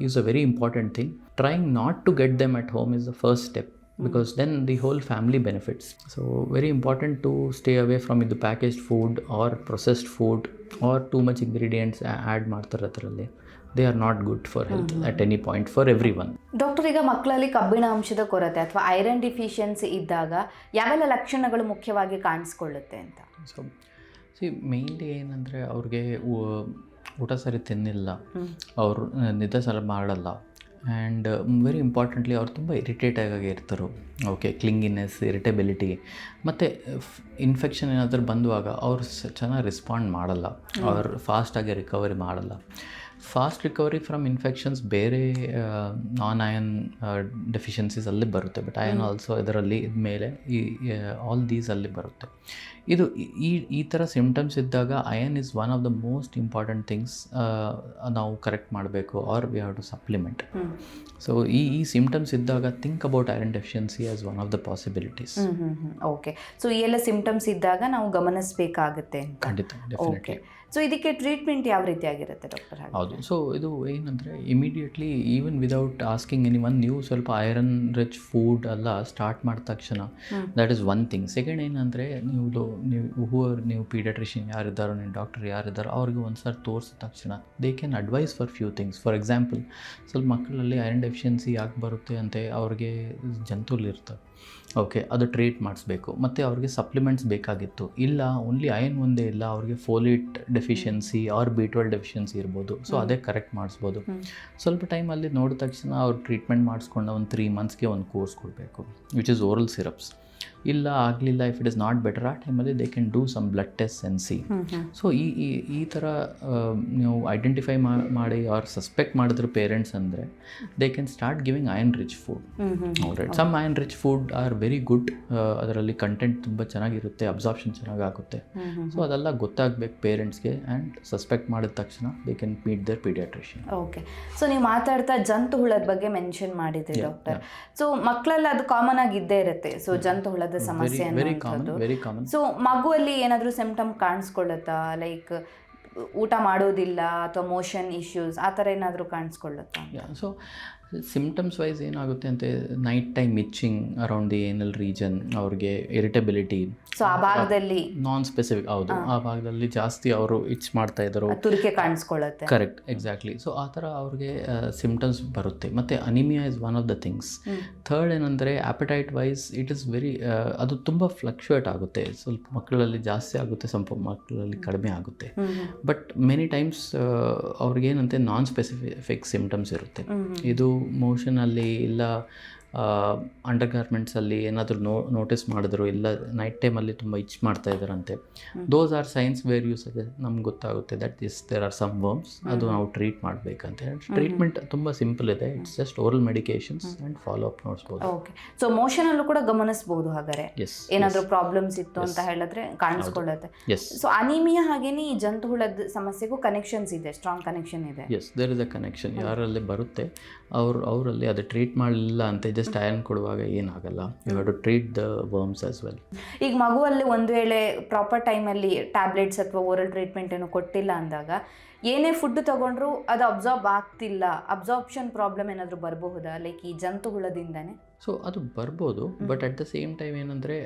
is a very important thing. Trying not to get them at home is the first step, because then the whole family benefits. So very important to stay away from the packaged food or processed food or too much ingredients add ಮಾಡ್ತಾರೆ ಅದರಲ್ಲಿ. They are not good for health at any point for everyone.
Doctor, ಈಗ ಮಕ್ಕಳಲ್ಲಿ ಕಬ್ಬಿಣ ಅಂಶದ ಕೊರತೆ ಅಥವಾ iron deficiency ಇದ್ದಾಗ ಯಾವೆಲ್ಲ ಲಕ್ಷಣಗಳು ಮುಖ್ಯವಾಗಿ ಕಾಣಿಸ್ಕೊಳ್ಳುತ್ತೆ ಅಂತ?
ಸೊ ಮೇಯ್ನ್ಲಿ ಏನಂದರೆ ಅವ್ರಿಗೆ ಊಟ ಸರಿ ತಿನ್ನಿಲ್ಲ, ಅವರು ನಿದ್ದೆ ಸಲ ಮಾಡಲ್ಲ, ಆ್ಯಂಡ್ ವೆರಿ ಇಂಪಾರ್ಟೆಂಟ್ಲಿ ಅವ್ರು ತುಂಬ ಇರಿಟೇಟಾಗಿ ಇರ್ತಾರೆ. ಓಕೆ, ಕ್ಲಿಂಗಿನೆಸ್, ಇರಿಟೇಬಿಲಿಟಿ, ಮತ್ತು ಇನ್ಫೆಕ್ಷನ್ ಏನಾದರೂ ಬಂದುವಾಗ ಅವ್ರು ಚೆನ್ನಾಗಿ ರೆಸ್ಪಾಂಡ್ ಮಾಡಲ್ಲ, ಅವ್ರು ಫಾಸ್ಟಾಗಿ ರಿಕವರಿ ಮಾಡಲ್ಲ. ಫಾಸ್ಟ್ ರಿಕವರಿ ಫ್ರಮ್ ಇನ್ಫೆಕ್ಷನ್ಸ್ ಬೇರೆ ನಾನ್ ಅಯನ್ ಡೆಫಿಷಿಯನ್ಸೀಸ್ ಅಲ್ಲಿ ಬರುತ್ತೆ, ಬಟ್ ಅಯನ್ ಆಲ್ಸೋ ಇದರಲ್ಲಿ ಇದ್ಮೇಲೆ ಆಲ್ ದೀಸ್ ಅಲ್ಲಿ ಬರುತ್ತೆ. ಇದು ಈ ಥರ ಸಿಮ್ಟಮ್ಸ್ ಇದ್ದಾಗ iron is one of the most important things ನಾವು ಕರೆಕ್ಟ್ ಮಾಡಬೇಕು, or we have to supplement. So ಈ ಸಿಮ್ಟಮ್ಸ್ ಇದ್ದಾಗ think about iron deficiency as one of the possibilities.
Okay, so ಈ ಎಲ್ಲ ಸಿಮ್ಟಮ್ಸ್ ಇದ್ದಾಗ ನಾವು ಗಮನಿಸಬೇಕಾಗುತ್ತೆ.
ಖಂಡಿತ, ಡೆಫಿನೆಟ್ಲಿ.
ಸೊ ಇದಕ್ಕೆ ಟ್ರೀಟ್ಮೆಂಟ್ ಯಾವ ರೀತಿಯಾಗಿರುತ್ತೆ ಡಾಕ್ಟರ್?
ಹೌದು, ಸೊ ಇದು ಏನಂದರೆ immediately even without asking anyone ನೀವು ಸ್ವಲ್ಪ ಐರನ್ ರಿಚ್ ಫುಡ್ ಎಲ್ಲ ಸ್ಟಾರ್ಟ್ ಮಾಡಿದ ತಕ್ಷಣ that is one thing. Second ಏನಂದರೆ ನೀವು ಪೀಡಿಯಾಟ್ರಿಷಿಯನ್ ಯಾರಿದ್ದಾರೋ, ನೀವು ಡಾಕ್ಟರ್ ಯಾರಿದ್ದಾರೋ ಅವ್ರಿಗೆ ಒಂದು ಸಾರಿ ತೋರಿಸಿದ ತಕ್ಷಣ they can advise for few things. For example, ಸ್ವಲ್ಪ ಮಕ್ಕಳಲ್ಲಿ ಐರನ್ ಡೆಫಿಷಿಯನ್ಸಿ ಯಾಕೆ ಬರುತ್ತೆ ಅಂತ ಅವ್ರಿಗೆ ಜಂತುಲಿರ್ತವೆ. ಓಕೆ, ಅದು ಟ್ರೀಟ್ ಮಾಡಿಸ್ಬೇಕು. ಮತ್ತು ಅವ್ರಿಗೆ ಸಪ್ಲಿಮೆಂಟ್ಸ್ ಬೇಕಾಗಿತ್ತು, ಇಲ್ಲ ಓನ್ಲಿ ಅಯನ್ ಒಂದೇ ಇಲ್ಲ, ಅವ್ರಿಗೆ folate deficiency or B12 deficiency ಇರ್ಬೋದು. ಸೊ ಅದೇ ಕರೆಕ್ಟ್ ಮಾಡಿಸ್ಬೋದು. ಸ್ವಲ್ಪ ಟೈಮಲ್ಲಿ ನೋಡಿದ ತಕ್ಷಣ ಅವ್ರು ಟ್ರೀಟ್ಮೆಂಟ್ ಮಾಡಿಸ್ಕೊಂಡು ಒಂದು 3 monthsಗೆ ಒಂದು ಕೋರ್ಸ್ ಕೊಡಬೇಕು, ವಿಚ್ ಇಸ್ ಓರಲ್ ಸಿರಪ್ಸ್. ಇಲ್ಲ ಆಗಲಿಲ್ಲ, if it is not better, ಆ ಟೈಮಲ್ಲಿ they can do some blood test and see. So ಈ ಥರ ನೀವು ಐಡೆಂಟಿಫೈ ಮಾಡಿ ಆರ್ ಸಸ್ಪೆಕ್ಟ್ ಮಾಡಿದ್ರೆ ಪೇರೆಂಟ್ಸ್ ಅಂದರೆ they can start giving iron rich food. Right, some iron rich food are very good, ಅದರಲ್ಲಿ content ತುಂಬ ಚೆನ್ನಾಗಿರುತ್ತೆ, ಅಬ್ಸಾರ್ಪ್ಷನ್ ಚೆನ್ನಾಗಾಗುತ್ತೆ. ಸೊ ಅದೆಲ್ಲ ಗೊತ್ತಾಗಬೇಕು ಪೇರೆಂಟ್ಸ್ಗೆ, ಆ್ಯಂಡ್ ಸಸ್ಪೆಕ್ಟ್ ಮಾಡಿದ ತಕ್ಷಣ they can meet their paediatrician.
Okay, so ನೀವು ಮಾತಾಡ್ತಾ ಜಂತು ಹುಳದ ಬಗ್ಗೆ ಮೆನ್ಷನ್ ಮಾಡಿದ್ರಿ ಡಾಕ್ಟರ್. ಸೊ ಮಕ್ಕಳೆಲ್ಲ ಅದು ಕಾಮನ್ ಆಗಿ ಇದ್ದೇ ಇರುತ್ತೆ. ಸೊ ಜಂತು ಹುಳದ ಸಮಸ್ಯೆ ಅನ್ನೋದು. ಸೊ ಮಗುವಲ್ಲಿ ಏನಾದರೂ ಸಿಂಪ್ಟಮ್ ಕಾಣಿಸ್ಕೊಳ್ಳುತ್ತಾ? ಲೈಕ್ ಊಟ ಮಾಡೋದಿಲ್ಲ ಅಥವಾ ಮೋಷನ್ ಇಶ್ಯೂಸ್ ಆ ಥರ ಏನಾದರೂ ಕಾಣಿಸ್ಕೊಳ್ಳುತ್ತಾ?
ಸೊ ಸಿಮ್ಟಮ್ಸ್ ವೈಸ್ ಏನಾಗುತ್ತೆ ಅಂತ, night time itching around the ಏನಲ್ ರೀಜನ್, ಅವ್ರಿಗೆ ಇರಿಟಬಿಲಿಟಿ.
ಸೊ ಆ ಭಾಗದಲ್ಲಿ
ನಾನ್ ಸ್ಪೆಸಿಫಿಕ್, ಹೌದು, ಆ ಭಾಗದಲ್ಲಿ ಜಾಸ್ತಿ ಅವರು ಇಚ್ ಮಾಡ್ತಾ ಇದ್ರು,
ತುರಿಕೆ ಕಾಣಿಸ್ಕೊಳ್ಳುತ್ತೆ.
Correct, exactly. ಸೊ ಆ ಥರ ಅವ್ರಿಗೆ ಸಿಮ್ಟಮ್ಸ್ ಬರುತ್ತೆ. ಮತ್ತು anaemia is one of the things. Third ಏನಂದರೆ appetite wise it is very, ಅದು ತುಂಬ ಫ್ಲಕ್ಚುಯೇಟ್ ಆಗುತ್ತೆ. ಸ್ವಲ್ಪ ಮಕ್ಕಳಲ್ಲಿ ಜಾಸ್ತಿ ಆಗುತ್ತೆ, ಸ್ವಲ್ಪ ಮಕ್ಕಳಲ್ಲಿ ಕಡಿಮೆ ಆಗುತ್ತೆ. ಬಟ್ ಮೆನಿ ಟೈಮ್ಸ್ ಅವ್ರಿಗೇನಂತೆ ನಾನ್ ಸ್ಪೆಸಿಫಿಕ್ ಸಿಮ್ಟಮ್ಸ್ ಇರುತ್ತೆ. ಇದು ಮೋಷನಲ್ಲಿ ಇಲ್ಲ ಅಂಡರ್ ಗಾರ್ಮೆಂಟ್ಸಲ್ಲಿ ಏನಾದರೂ ನೋಟಿಸ್ ಮಾಡಿದ್ರು, ಇಲ್ಲ ನೈಟ್ ಟೈಮಲ್ಲಿ ತುಂಬ ಇಚ್ ಮಾಡ್ತಾ ಇದ್ದಾರಂತೆ, those are signs where you ನಮ್ಗೆ ಗೊತ್ತಾಗುತ್ತೆ that there are some worms, ಅದು ನಾವು ಟ್ರೀಟ್ ಮಾಡಬೇಕಂತೆ. ಟ್ರೀಟ್ಮೆಂಟ್ ತುಂಬ ಸಿಂಪಲ್ ಇದೆ, it's just oral medications and follow up ನೋಡಿಸ್ಬೋದು.
ಓಕೆ, ಸೊ ಮೋಷನಲ್ಲೂ ಕೂಡ ಗಮನಿಸ್ಬೋದು ಹಾಗಾದ್ರೆ
ಎಸ್,
ಏನಾದರೂ ಪ್ರಾಬ್ಲಮ್ಸ್ ಇತ್ತು ಅಂತ ಹೇಳಿದ್ರೆ ಕಾಣಿಸ್ಕೊಳ್ಳುತ್ತೆ.
ಎಸ್.
ಸೊ ಅನಿಮಿಯಾ ಹಾಗೇನೆ ಈ ಜಂತು ಹುಳದ ಸಮಸ್ಯೆಗೂ ಕನೆಕ್ಷನ್ಸ್ ಇದೆ, ಸ್ಟ್ರಾಂಗ್ ಕನೆಕ್ಷನ್ ಇದೆ.
Yes, there is a connection. ಯಾರಲ್ಲಿ ಬರುತ್ತೆ ಅವರಲ್ಲಿ ಅದು ಟ್ರೀಟ್ ಮಾಡಲಿಲ್ಲ ಅಂತ ಜಸ್ಟ್ ಐರನ್ ಕೊಡುವಾಗ ಏನಾಗಲ್ಲ. You have to treat the worms as well.
ಈಗ ಮಗುವಲ್ಲಿ ಒಂದು ವೇಳೆ ಪ್ರಾಪರ್ ಟೈಮಲ್ಲಿ ಟ್ಯಾಬ್ಲೆಟ್ಸ್ ಅಥವಾ ಓರಲ್ ಟ್ರೀಟ್ಮೆಂಟ್ ಏನು ಕೊಟ್ಟಿಲ್ಲ ಅಂದಾಗ ಏನೇ ಫುಡ್ ತಗೊಂಡ್ರು ಅದು ಅಬ್ಸಾರ್ಬ್ ಆಗ್ತಿಲ್ಲ, ಅಬ್ಸಾರ್ಪ್ಷನ್ ಪ್ರಾಬ್ಲಮ್ ಏನಾದರೂ ಬರಬಹುದಾ ಲೈಕ್ ಈ ಜಂತು ಹುಳದಿಂದನೇ?
ಸೊ ಅದು ಬರ್ಬೋದು, but at the same time ಏನಂದರೆ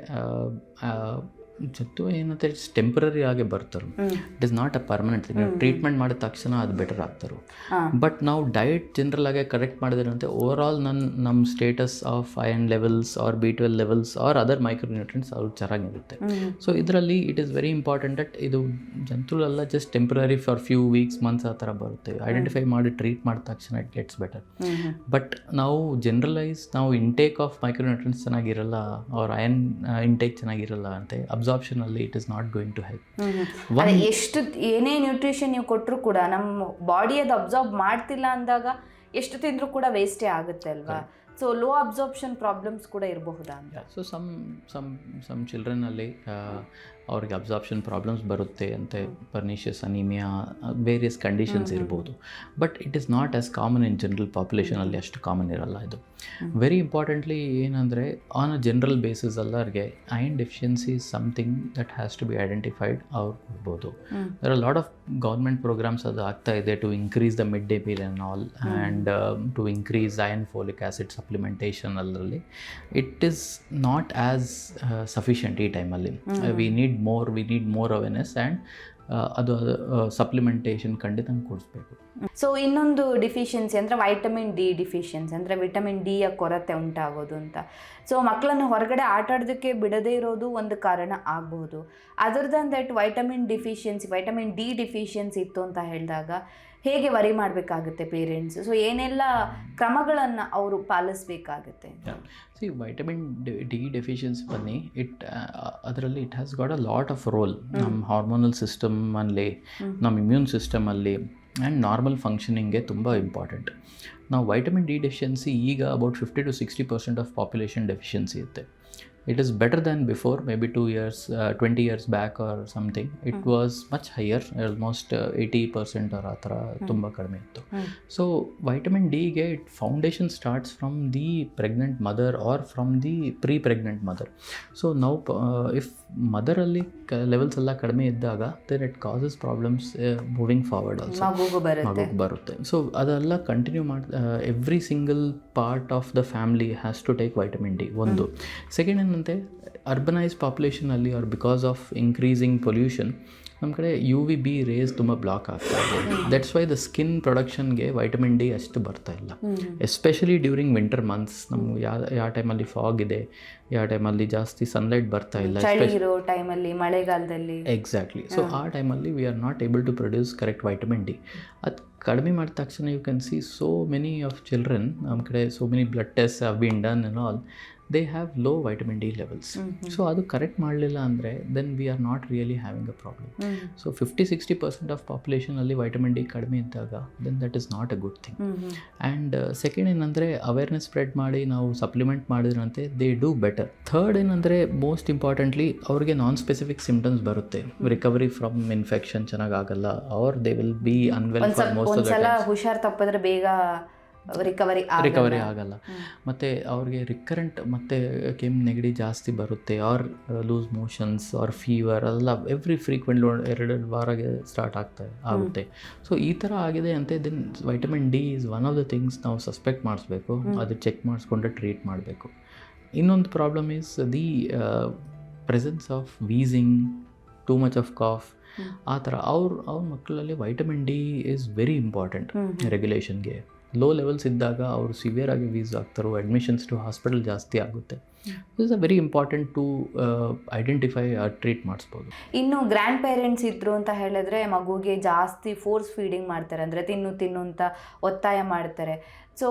ಜಂತು ಏನಂತ ಇಟ್ಸ್ ಟೆಂಪ್ರರಿ ಆಗಿ ಬರ್ತಾರೆ. It is not a permanent thing. Treatment ಮಾಡಿದ ತಕ್ಷಣ ಅದು ಬೆಟರ್ ಆಗ್ತಾರೆ. ಬಟ್ ನಾವು ಡಯಟ್ ಜನರಲ್ ಆಗಿ ಕರೆಕ್ಟ್ ಮಾಡಿದ್ರಂತೆ ಓವರ್ ಆಲ್ ನಮ್ಮ status of iron levels or B12 levels or other micronutrients ಅವ್ರು ಚೆನ್ನಾಗಿರುತ್ತೆ. ಸೊ ಇದರಲ್ಲಿ it is very important that ಇದು ಜಂತುಳೆಲ್ಲ just temporary for few weeks months ಆ ಥರ ಬರುತ್ತೆ. ಐಡೆಂಟಿಫೈ ಮಾಡಿ ಟ್ರೀಟ್ ಮಾಡಿದ ತಕ್ಷಣ ಇಟ್ ಗೆಟ್ಸ್ ಬೆಟರ್. ಬಟ್ ನಾವು ಜನರಲೈಸ್ ನಾವು ಇಂಟೇಕ್ ಆಫ್ ಮೈಕ್ರೋನ್ಯೂಟ್ರಿಯೆಂಟ್ಸ್ ಚೆನ್ನಾಗಿರಲ್ಲ ಅವ್ರ ಐರನ್ ಇಂಟೇಕ್ ಚೆನ್ನಾಗಿರಲ್ಲ ಅಂತೆ ಅಬ್ಸಾರ್ಪ್ಷನ್ ಅಲ್ಲಿ it is not going to help.
ಎಷ್ಟು ಏನೇ ನ್ಯೂಟ್ರಿಷನ್ ನೀವು ಕೊಟ್ಟರು ಕೂಡ ನಮ್ಮ ಬಾಡಿ ಅದು ಅಬ್ಸಾರ್ಬ್ ಮಾಡ್ತಿಲ್ಲ ಅಂದಾಗ ಎಷ್ಟು ತಿಂದರೂ ಕೂಡ ವೇಸ್ಟೇ ಆಗುತ್ತೆ ಅಲ್ವಾ? ಸೊ ಲೋ ಅಬ್ಸಾರ್ಪ್ಷನ್ ಪ್ರಾಬ್ಲಮ್ಸ್ ಕೂಡ ಇರಬಹುದಾ ಅಂತ.
ಸೊ ಸಮ್ ಚಿಲ್ಡ್ರನಲ್ಲಿ ಅವ್ರಿಗೆ ಅಬ್ಸಾರ್ಪ್ಷನ್ ಪ್ರಾಬ್ಲಮ್ಸ್ ಬರುತ್ತೆ ಅಂತೆ, ಪರ್ನಿಷಿಯಸ್ ಅನಿಮಿಯಾ, ವೇರಿಯಸ್ ಕಂಡೀಷನ್ಸ್ ಇರ್ಬೋದು. But it is not as common in general ಪಾಪ್ಯುಲೇಷನಲ್ಲಿ, ಅಷ್ಟು ಕಾಮನ್ ಇರಲ್ಲ ಇದು. ವೆರಿ ಇಂಪಾರ್ಟೆಂಟ್ಲಿ ಏನಂದರೆ ಆನ್ ಅ ಜನರಲ್ ಬೇಸಿಸ್ ಎಲ್ಲರಿಗೆ iron deficiency is something that has to be identified. ಅವ್ರು ಕೊಡ್ಬೋದು. There are lot of government programs ಅದು ಆಗ್ತಾ ಇದೆ to increase the mid day meal and all and to increase iron folic acid supplementation ಅದರಲ್ಲಿ. It is not as sufficient ಈ ಟೈಮಲ್ಲಿ. We need more awareness and ಅದು supplementation ಖಂಡಿತ ಕೊಡಿಸ್ಬೇಕು.
So ಇನ್ನೊಂದು ಡಿಫಿಷಿಯನ್ಸಿ ಅಂದರೆ ವೈಟಮಿನ್ ಡಿ ಡಿಫಿಷಿಯನ್ಸಿ, ಅಂದರೆ vitamin ಡಿಯ ಕೊರತೆ ಉಂಟಾಗೋದು ಅಂತ. ಸೊ ಮಕ್ಕಳನ್ನು ಹೊರಗಡೆ ಆಟ ಆಡೋದಕ್ಕೆ ಬಿಡದೇ ಇರೋದು ಒಂದು ಕಾರಣ ಆಗಬಹುದು. Other than that vitamin D deficiency ಇತ್ತು ಅಂತ ಹೇಳಿದಾಗ ಹೇಗೆ ವರಿ ಮಾಡಬೇಕಾಗುತ್ತೆ ಪೇರೆಂಟ್ಸ್? ಸೊ ಏನೆಲ್ಲ ಕ್ರಮಗಳನ್ನು ಅವರು ಪಾಲಿಸಬೇಕಾಗುತ್ತೆ?
ಸಿ ವೈಟಮಿನ್ ಡಿ ಡೆಫಿಷಿಯನ್ಸಿ ಬನ್ನಿ ಅದರಲ್ಲಿ it has got a lot of role ನಮ್ಮ ಹಾರ್ಮೋನಲ್ ಸಿಸ್ಟಮಲ್ಲಿ, ನಮ್ಮ ಇಮ್ಯೂನ್ ಸಿಸ್ಟಮಲ್ಲಿ ಆ್ಯಂಡ್ ನಾರ್ಮಲ್ ಫಂಕ್ಷನಿಂಗ್ಗೆ ತುಂಬ ಇಂಪಾರ್ಟೆಂಟ್. ನಾವು ವೈಟಮಿನ್ ಡಿ ಡೆಫಿಷಿಯನ್ಸಿ ಈಗ about 50 to 60% of population deficiency ಇರುತ್ತೆ. It is better than before, maybe 20 years back or something. It was much higher, almost 80% or ಆ ಥರ ತುಂಬ ಕಡಿಮೆ ಇತ್ತು. ಸೊ ವೈಟಮಿನ್ ಡಿಗೆ foundation starts from the pregnant mother or from the pregnant mother. So ನಾವು if ಮದರಲ್ಲಿ levels ಎಲ್ಲ ಕಡಿಮೆ ಇದ್ದಾಗ then it causes problems moving forward also, ಮಗುಗೆ ಬರುತ್ತೆ. ಸೊ ಅದೆಲ್ಲ continue every single part of the family has to take vitamin D. ಒಂದು second ಏನಂತೆ ಅರ್ಬನೈಸ್ ಪಾಪ್ಯುಲೇಷನಲ್ಲಿ or because of increasing pollution ನಮ್ಮ ಕಡೆ UVB ರೇಸ್ ತುಂಬ ಬ್ಲಾಕ್ ಆಗ್ತಾ ಇದೆ. That's why the skin ಪ್ರೊಡಕ್ಷನ್ಗೆ vitamin D ಅಷ್ಟು ಬರ್ತಾ ಇಲ್ಲ, ಎಸ್ಪೆಷಲಿ ಡ್ಯೂರಿಂಗ್ ವಿಂಟರ್ ಮಂತ್ಸ್. ನಮ್ಗೆ ಯಾವ ಟೈಮಲ್ಲಿ ಫಾಗ್ ಇದೆ, ಯಾವ ಟೈಮಲ್ಲಿ ಜಾಸ್ತಿ ಸನ್ಲೈಟ್ ಬರ್ತಾ ಇಲ್ಲ,
ಟೈಮಲ್ಲಿ ಮಳೆಗಾಲದಲ್ಲಿ.
ಎಕ್ಸಾಕ್ಟ್ಲಿ. ಸೊ ಆ ಟೈಮಲ್ಲಿ we are not able to produce correct vitamin D. ಅದು ಕಡಿಮೆ ಮಾಡಿದ ತಕ್ಷಣ you can see so many of children, ನಮ್ಮ ಕಡೆ so many blood test have been done and all, they have low vitamin D levels. So ಅದು correct ಮಾಡಲಿಲ್ಲ ಅಂದರೆ then we are not really having a problem. So 50-60% of ಪಾಪ್ಯುಲೇಷನಲ್ಲಿ vitamin D ಕಡಿಮೆ ಇದ್ದಾಗ then that is not a good thing. And second ಏನಂದರೆ awareness spread ಮಾಡಿ ನಾವು supplement ಮಾಡಿದ್ರಂತೆ ದೇ ಡೂ ಬೆಟರ್. ಥರ್ಡ್ ಏನಂದರೆ ಮೋಸ್ಟ್ ಇಂಪಾರ್ಟೆಂಟ್ಲಿ ಅವ್ರಿಗೆ ನಾನ್ ಸ್ಪೆಸಿಫಿಕ್ ಸಿಂಪ್ಟಮ್ಸ್ ಬರುತ್ತೆ, ರಿಕವರಿ ಫ್ರಮ್ ಇನ್ಫೆಕ್ಷನ್ ಚೆನ್ನಾಗಾಗಲ್ಲ, or they will be unwell for most of the time.
ಹುಷಾರ್ ತಪ್ಪಿದ್ರೆ ಬೇಗ ರಿಕವರಿ ಆಗಲ್ಲ.
ಮತ್ತು ಅವ್ರಿಗೆ ರಿಕರೆಂಟ್ ಮತ್ತು ಕೆಮ್ಮು ನೆಗಡಿ ಜಾಸ್ತಿ ಬರುತ್ತೆ, or loose motions or fever ಅದೆಲ್ಲ ಎವ್ರಿ ಫ್ರೀಕ್ವೆಂಟ್ 2 ವಾರಗೆ ಸ್ಟಾರ್ಟ್ ಆಗುತ್ತೆ. ಸೊ ಈ ಥರ ಆಗಿದೆ ಅಂತೆ then vitamin D is one of the things ನಾವು ಸಸ್ಪೆಕ್ಟ್ ಮಾಡಿಸ್ಬೇಕು, ಅದು ಚೆಕ್ ಮಾಡಿಸ್ಕೊಂಡು ಟ್ರೀಟ್ ಮಾಡಬೇಕು. ಇನ್ನೊಂದು problem is the presence of wheezing, too much of cough, ಆ ಥರ ಅವ್ರ ಮಕ್ಕಳಲ್ಲಿ vitamin D is very important ರೆಗ್ಯುಲೇಷನ್ಗೆ. ಲೋ ಲೆವೆಲ್ಸ್ ಇದ್ದಾಗ ಅವರು ಸಿವಿಯರ್ ಆಗಿ ವೀಸ್ ಆಗ್ತಾರೋ, ಅಡ್ಮಿಷನ್ಸ್ ಟು ಹಾಸ್ಪಿಟಲ್ ಜಾಸ್ತಿ ಆಗುತ್ತೆ. It's a very important to identify treat ಮಾಡಿಸ್ಬೋದು.
ಇನ್ನು ಗ್ರ್ಯಾಂಡ್ ಪೇರೆಂಟ್ಸ್ ಇದ್ರು ಅಂತ ಹೇಳಿದ್ರೆ ಮಗುಗೆ ಜಾಸ್ತಿ ಫೋರ್ಸ್ ಫೀಡಿಂಗ್ ಮಾಡ್ತಾರೆ, ಅಂದರೆ ತಿನ್ನು ಅಂತ ಒತ್ತಾಯ ಮಾಡ್ತಾರೆ. ಸೊ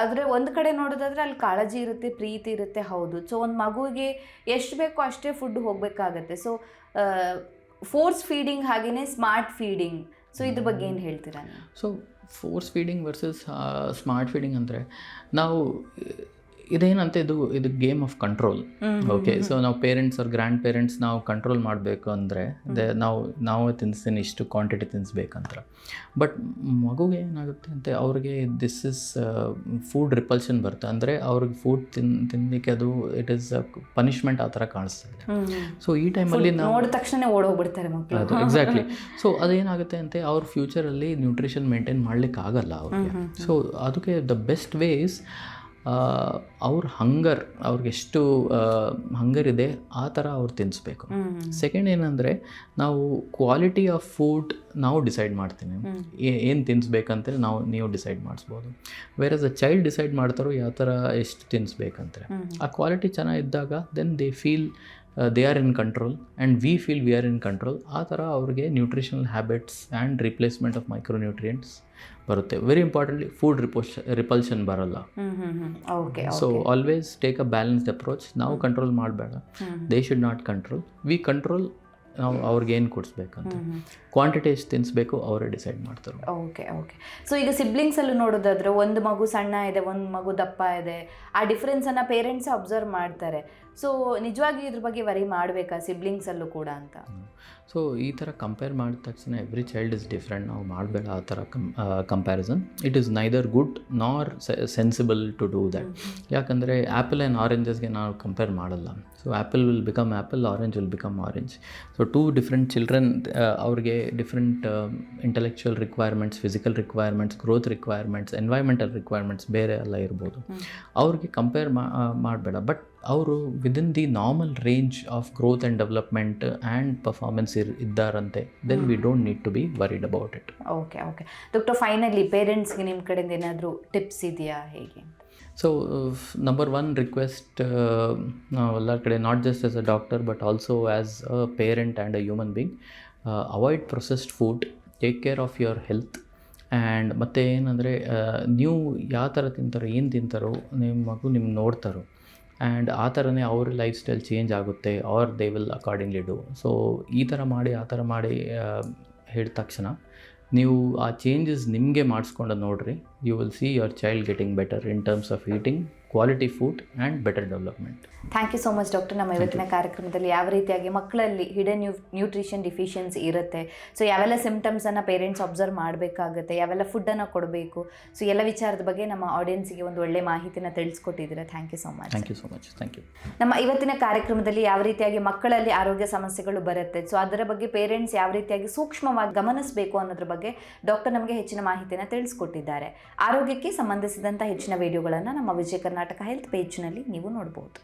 ಆದರೆ ಒಂದು ಕಡೆ ನೋಡೋದಾದ್ರೆ ಅಲ್ಲಿ ಕಾಳಜಿ ಇರುತ್ತೆ, ಪ್ರೀತಿ ಇರುತ್ತೆ, ಹೌದು. ಸೊ ಒಂದು ಮಗುವಿಗೆ ಎಷ್ಟು ಬೇಕೋ ಅಷ್ಟೇ ಫುಡ್ ಹೋಗಬೇಕಾಗತ್ತೆ. ಸೊ ಫೋರ್ಸ್ ಫೀಡಿಂಗ್ ಹಾಗೆಯೇ ಸ್ಮಾರ್ಟ್ ಫೀಡಿಂಗ್, ಸೊ ಇದ್ರ ಬಗ್ಗೆ ಏನು ಹೇಳ್ತೀರಾ ನೀವು?
So force feeding versus smart feeding ಅಂದರೆ ನಾವು ಇದೇನಂತೆ ಇದು game of control. Okay, so ನಾವು ಪೇರೆಂಟ್ಸ್ ಅವ್ರ ಗ್ರ್ಯಾಂಡ್ ಪೇರೆಂಟ್ಸ್ ನಾವು ಕಂಟ್ರೋಲ್ ಮಾಡಬೇಕು ಅಂದರೆ ನಾವೇ ತಿನ್ನಿಸ್ತೀನಿ ಇಷ್ಟು ಕ್ವಾಂಟಿಟಿ ತಿನ್ನಿಸ್ಬೇಕಂತ. ಬಟ್ ಮಗುಗೆ ಏನಾಗುತ್ತೆ ಅಂತ ಅವ್ರಿಗೆ ದಿಸ್ ಇಸ್ ಫುಡ್ ರಿಪಲ್ಷನ್ ಬರುತ್ತೆ. ಅಂದರೆ ಅವ್ರಿಗೆ ಫುಡ್ ತಿನ್ನಲಿಕ್ಕೆ ಅದು ಇಟ್ ಈಸ್ ಪನಿಷ್ಮೆಂಟ್ ಆ ಥರ ಕಾಣಿಸ್ತದೆ. ಸೊ ಈ ಟೈಮಲ್ಲಿ ನಾವು
ನೋಡಿದ ತಕ್ಷಣ ಓಡೋಗ್ಬಿಡ್ತಾರೆ ಮಕ್ಕಳು.
ಅದು ಎಕ್ಸಾಕ್ಟ್ಲಿ. ಸೊ ಅದೇನಾಗುತ್ತೆ ಅಂತೆ ಅವ್ರ ಫ್ಯೂಚರಲ್ಲಿ ನ್ಯೂಟ್ರಿಷನ್ ಮೇಂಟೈನ್ ಮಾಡಲಿಕ್ಕೆ ಆಗಲ್ಲ ಅವ್ರಿಗೆ. ಸೊ ಅದಕ್ಕೆ ದ ಬೆಸ್ಟ್ ವೇಸ್ ಅವ್ರ ಅವ್ರಿಗೆ ಎಷ್ಟು ಹಂಗರ್ ಇದೆ ಆ ಥರ ಅವ್ರು ತಿನ್ನಿಸ್ಬೇಕು. ಸೆಕೆಂಡ್ ಏನಂದರೆ ನಾವು ಕ್ವಾಲಿಟಿ ಆಫ್ ಫುಡ್ ನಾವು ಡಿಸೈಡ್ ಮಾಡ್ತೀನಿ, ಏನು ತಿನ್ನಿಸ್ಬೇಕಂತೇಳಿ ನೀವು ಡಿಸೈಡ್ ಮಾಡಿಸ್ಬೋದು. ವೇರಸ್ ಅ ಚೈಲ್ಡ್ ಡಿಸೈಡ್ ಮಾಡ್ತಾರೋ ಯಾವ ಥರ ಎಷ್ಟು ತಿನ್ನಿಸ್ಬೇಕಂತ. ಆ ಕ್ವಾಲಿಟಿ ಚೆನ್ನಾಗಿದ್ದಾಗ then they feel they are in control and we feel we are in control. ಆ ಥರ ಅವ್ರಿಗೆ nutritional habits and replacement of micronutrients ಬರುತ್ತೆ. ವೆರಿ ಇಂಪಾರ್ಟೆಂಟ್ಲಿ ಫುಡ್ ರಿಪಲ್ಷನ್ ಬರಲ್ಲ. So always take a balanced approach. ನಾವು control ಮಾಡಬೇಡ, they should not control, we control. ನಾವು ಅವ್ರಿಗೆ ಏನು ಕೊಡಿಸ್ಬೇಕಂತ, ಕ್ವಾಂಟಿಟಿ ಎಷ್ಟು ತಿನ್ನಿಸ್ಬೇಕು ಅವರೇ ಡಿಸೈಡ್ ಮಾಡ್ತಾರೆ.
ಓಕೆ. ಸೊ ಈಗ ಸಿಬ್ಲಿಂಗ್ಸಲ್ಲೂ ನೋಡೋದಾದ್ರೆ ಒಂದು ಮಗು ಸಣ್ಣ ಇದೆ, ಒಂದು ಮಗು ದಪ್ಪ ಇದೆ, ಆ ಡಿಫ್ರೆನ್ಸನ್ನು ಪೇರೆಂಟ್ಸ್ ಅಬ್ಸರ್ವ್ ಮಾಡ್ತಾರೆ. ಸೊ ನಿಜವಾಗಿ ಇದ್ರ ಬಗ್ಗೆ ವರಿ ಮಾಡಬೇಕಾ ಸಿಬ್ಲಿಂಗ್ಸಲ್ಲೂ ಕೂಡ ಅಂತ?
ಸೊ ಈ ಥರ ಕಂಪೇರ್ ಮಾಡಿದ ತಕ್ಷಣ ಎವ್ರಿ ಚೈಲ್ಡ್ ಇಸ್ ಡಿಫ್ರೆಂಟ್, ನಾವು ಮಾಡಬೇಡ ಆ ಥರ comparison. It is neither good nor sensible to do that. ಯಾಕಂದರೆ ಆ್ಯಪಲ್ ಆ್ಯಂಡ್ ಆರೆಂಜಸ್ಗೆ ನಾವು ಕಂಪೇರ್ ಮಾಡಲ್ಲ. So apple will become apple, orange will become orange. So two different children, ಅವ್ರಿಗೆ different intellectual requirements, physical requirements, growth requirements, environmental requirements ಬೇರೆ ಎಲ್ಲ ಇರ್ಬೋದು. ಅವ್ರಿಗೆ compare ಮಾಡಬೇಡ. ಬಟ್ ಅವರು within the normal range of growth and development and performance ಇದ್ದಾರಂತೆ, then we don't need to be worried about it.
Okay. Doctor, finally ಪೇರೆಂಟ್ಸ್ಗೆ ನಿಮ್ಮ ಕಡೆಯಿಂದ ಏನಾದರೂ ಟಿಪ್ಸ್ ಇದೆಯಾ, ಹೇಗೆ?
ಸೊ ನಂಬರ್ ಒನ್ ರಿಕ್ವೆಸ್ಟ್ ನಾವು ಎಲ್ಲರ ಕಡೆ, not just as a doctor but also as a parent and a human being, avoid processed food, take care of your health. And ಮತ್ತು ಏನಂದರೆ ನೀವು ಯಾವ ಥರ ತಿಂತಾರೋ, ಏನು ತಿಂತಾರೋ ನಿಮ್ಮ ಮಗು ನಿಮ್ಗೆ ನೋಡ್ತಾರೋ, ಆ್ಯಂಡ್ ಆ ಥರನೇ ಅವ್ರ ಲೈಫ್ ಸ್ಟೈಲ್ ಚೇಂಜ್ ಆಗುತ್ತೆ, or they will accordingly do. So ಈ ಥರ ಮಾಡಿ ಆ ಥರ ಮಾಡಿ ಹೇಳಿದ ತಕ್ಷಣ ನೀವು ಆ ಚೇಂಜಸ್ ನಿಮಗೆ ಮಾಡಿಸ್ಕೊಂಡು ನೋಡಿರಿ, you will see your child getting better in terms of eating quality food and better development.
Thank you so much doctor. ನಮ್ಮ ಇವತ್ತಿನ ಕಾರ್ಯಕ್ರಮದಲ್ಲಿ ಯಾವ ರೀತಿಯಾಗಿ ಮಕ್ಕಳಲ್ಲಿ ಹಿಡನ್ ನ್ಯೂಟ್ರಿಷನ್ ಡಿಫಿಷಿಯನ್ಸಿ ಇರುತ್ತೆ, ಸೊ ಯಾವೆಲ್ಲ ಸಿಮ್ಟಮ್ಸನ್ನು ಪೇರೆಂಟ್ಸ್ ಅಬ್ಸರ್ವ್ ಮಾಡಬೇಕಾಗುತ್ತೆ, ಯಾವೆಲ್ಲ ಫುಡ್ಡನ್ನು ಕೊಡಬೇಕು, ಸೊ ಎಲ್ಲ ವಿಚಾರದ ಬಗ್ಗೆ ನಮ್ಮ ಆಡಿಯನ್ಸಿಗೆ ಒಂದು ಒಳ್ಳೆ ಮಾಹಿತಿನ ತಿಳಿಸ್ಕೊಟ್ಟಿದ್ದೀರಾ. Thank you so much.
Thank you so much. Thank you.
ನಮ್ಮ ಇವತ್ತಿನ ಕಾರ್ಯಕ್ರಮದಲ್ಲಿ ಯಾವ ರೀತಿಯಾಗಿ ಮಕ್ಕಳಲ್ಲಿ ಆರೋಗ್ಯ ಸಮಸ್ಯೆಗಳು ಬರುತ್ತೆ, ಸೊ ಅದರ ಬಗ್ಗೆ ಪೇರೆಂಟ್ಸ್ ಯಾವ ರೀತಿಯಾಗಿ ಸೂಕ್ಷ್ಮವಾಗಿ ಗಮನಿಸಬೇಕು ಅನ್ನೋದ್ರ ಬಗ್ಗೆ ಡಾಕ್ಟರ್ ನಮಗೆ ಹೆಚ್ಚಿನ ಮಾಹಿತಿಯನ್ನು ತಿಳಿಸ್ಕೊಟ್ಟಿದ್ದಾರೆ. ಆರೋಗ್ಯಕ್ಕೆ ಸಂಬಂಧಿಸಿದಂಥ ಹೆಚ್ಚಿನ ವಿಡಿಯೋಗಳನ್ನು ನಮ್ಮ ವಿಜಯ ಕರ್ನಾಟಕ ಹೆಲ್ತ್ ಪೇಜ್ನಲ್ಲಿ ನೀವು ನೋಡ್ಬೋದು.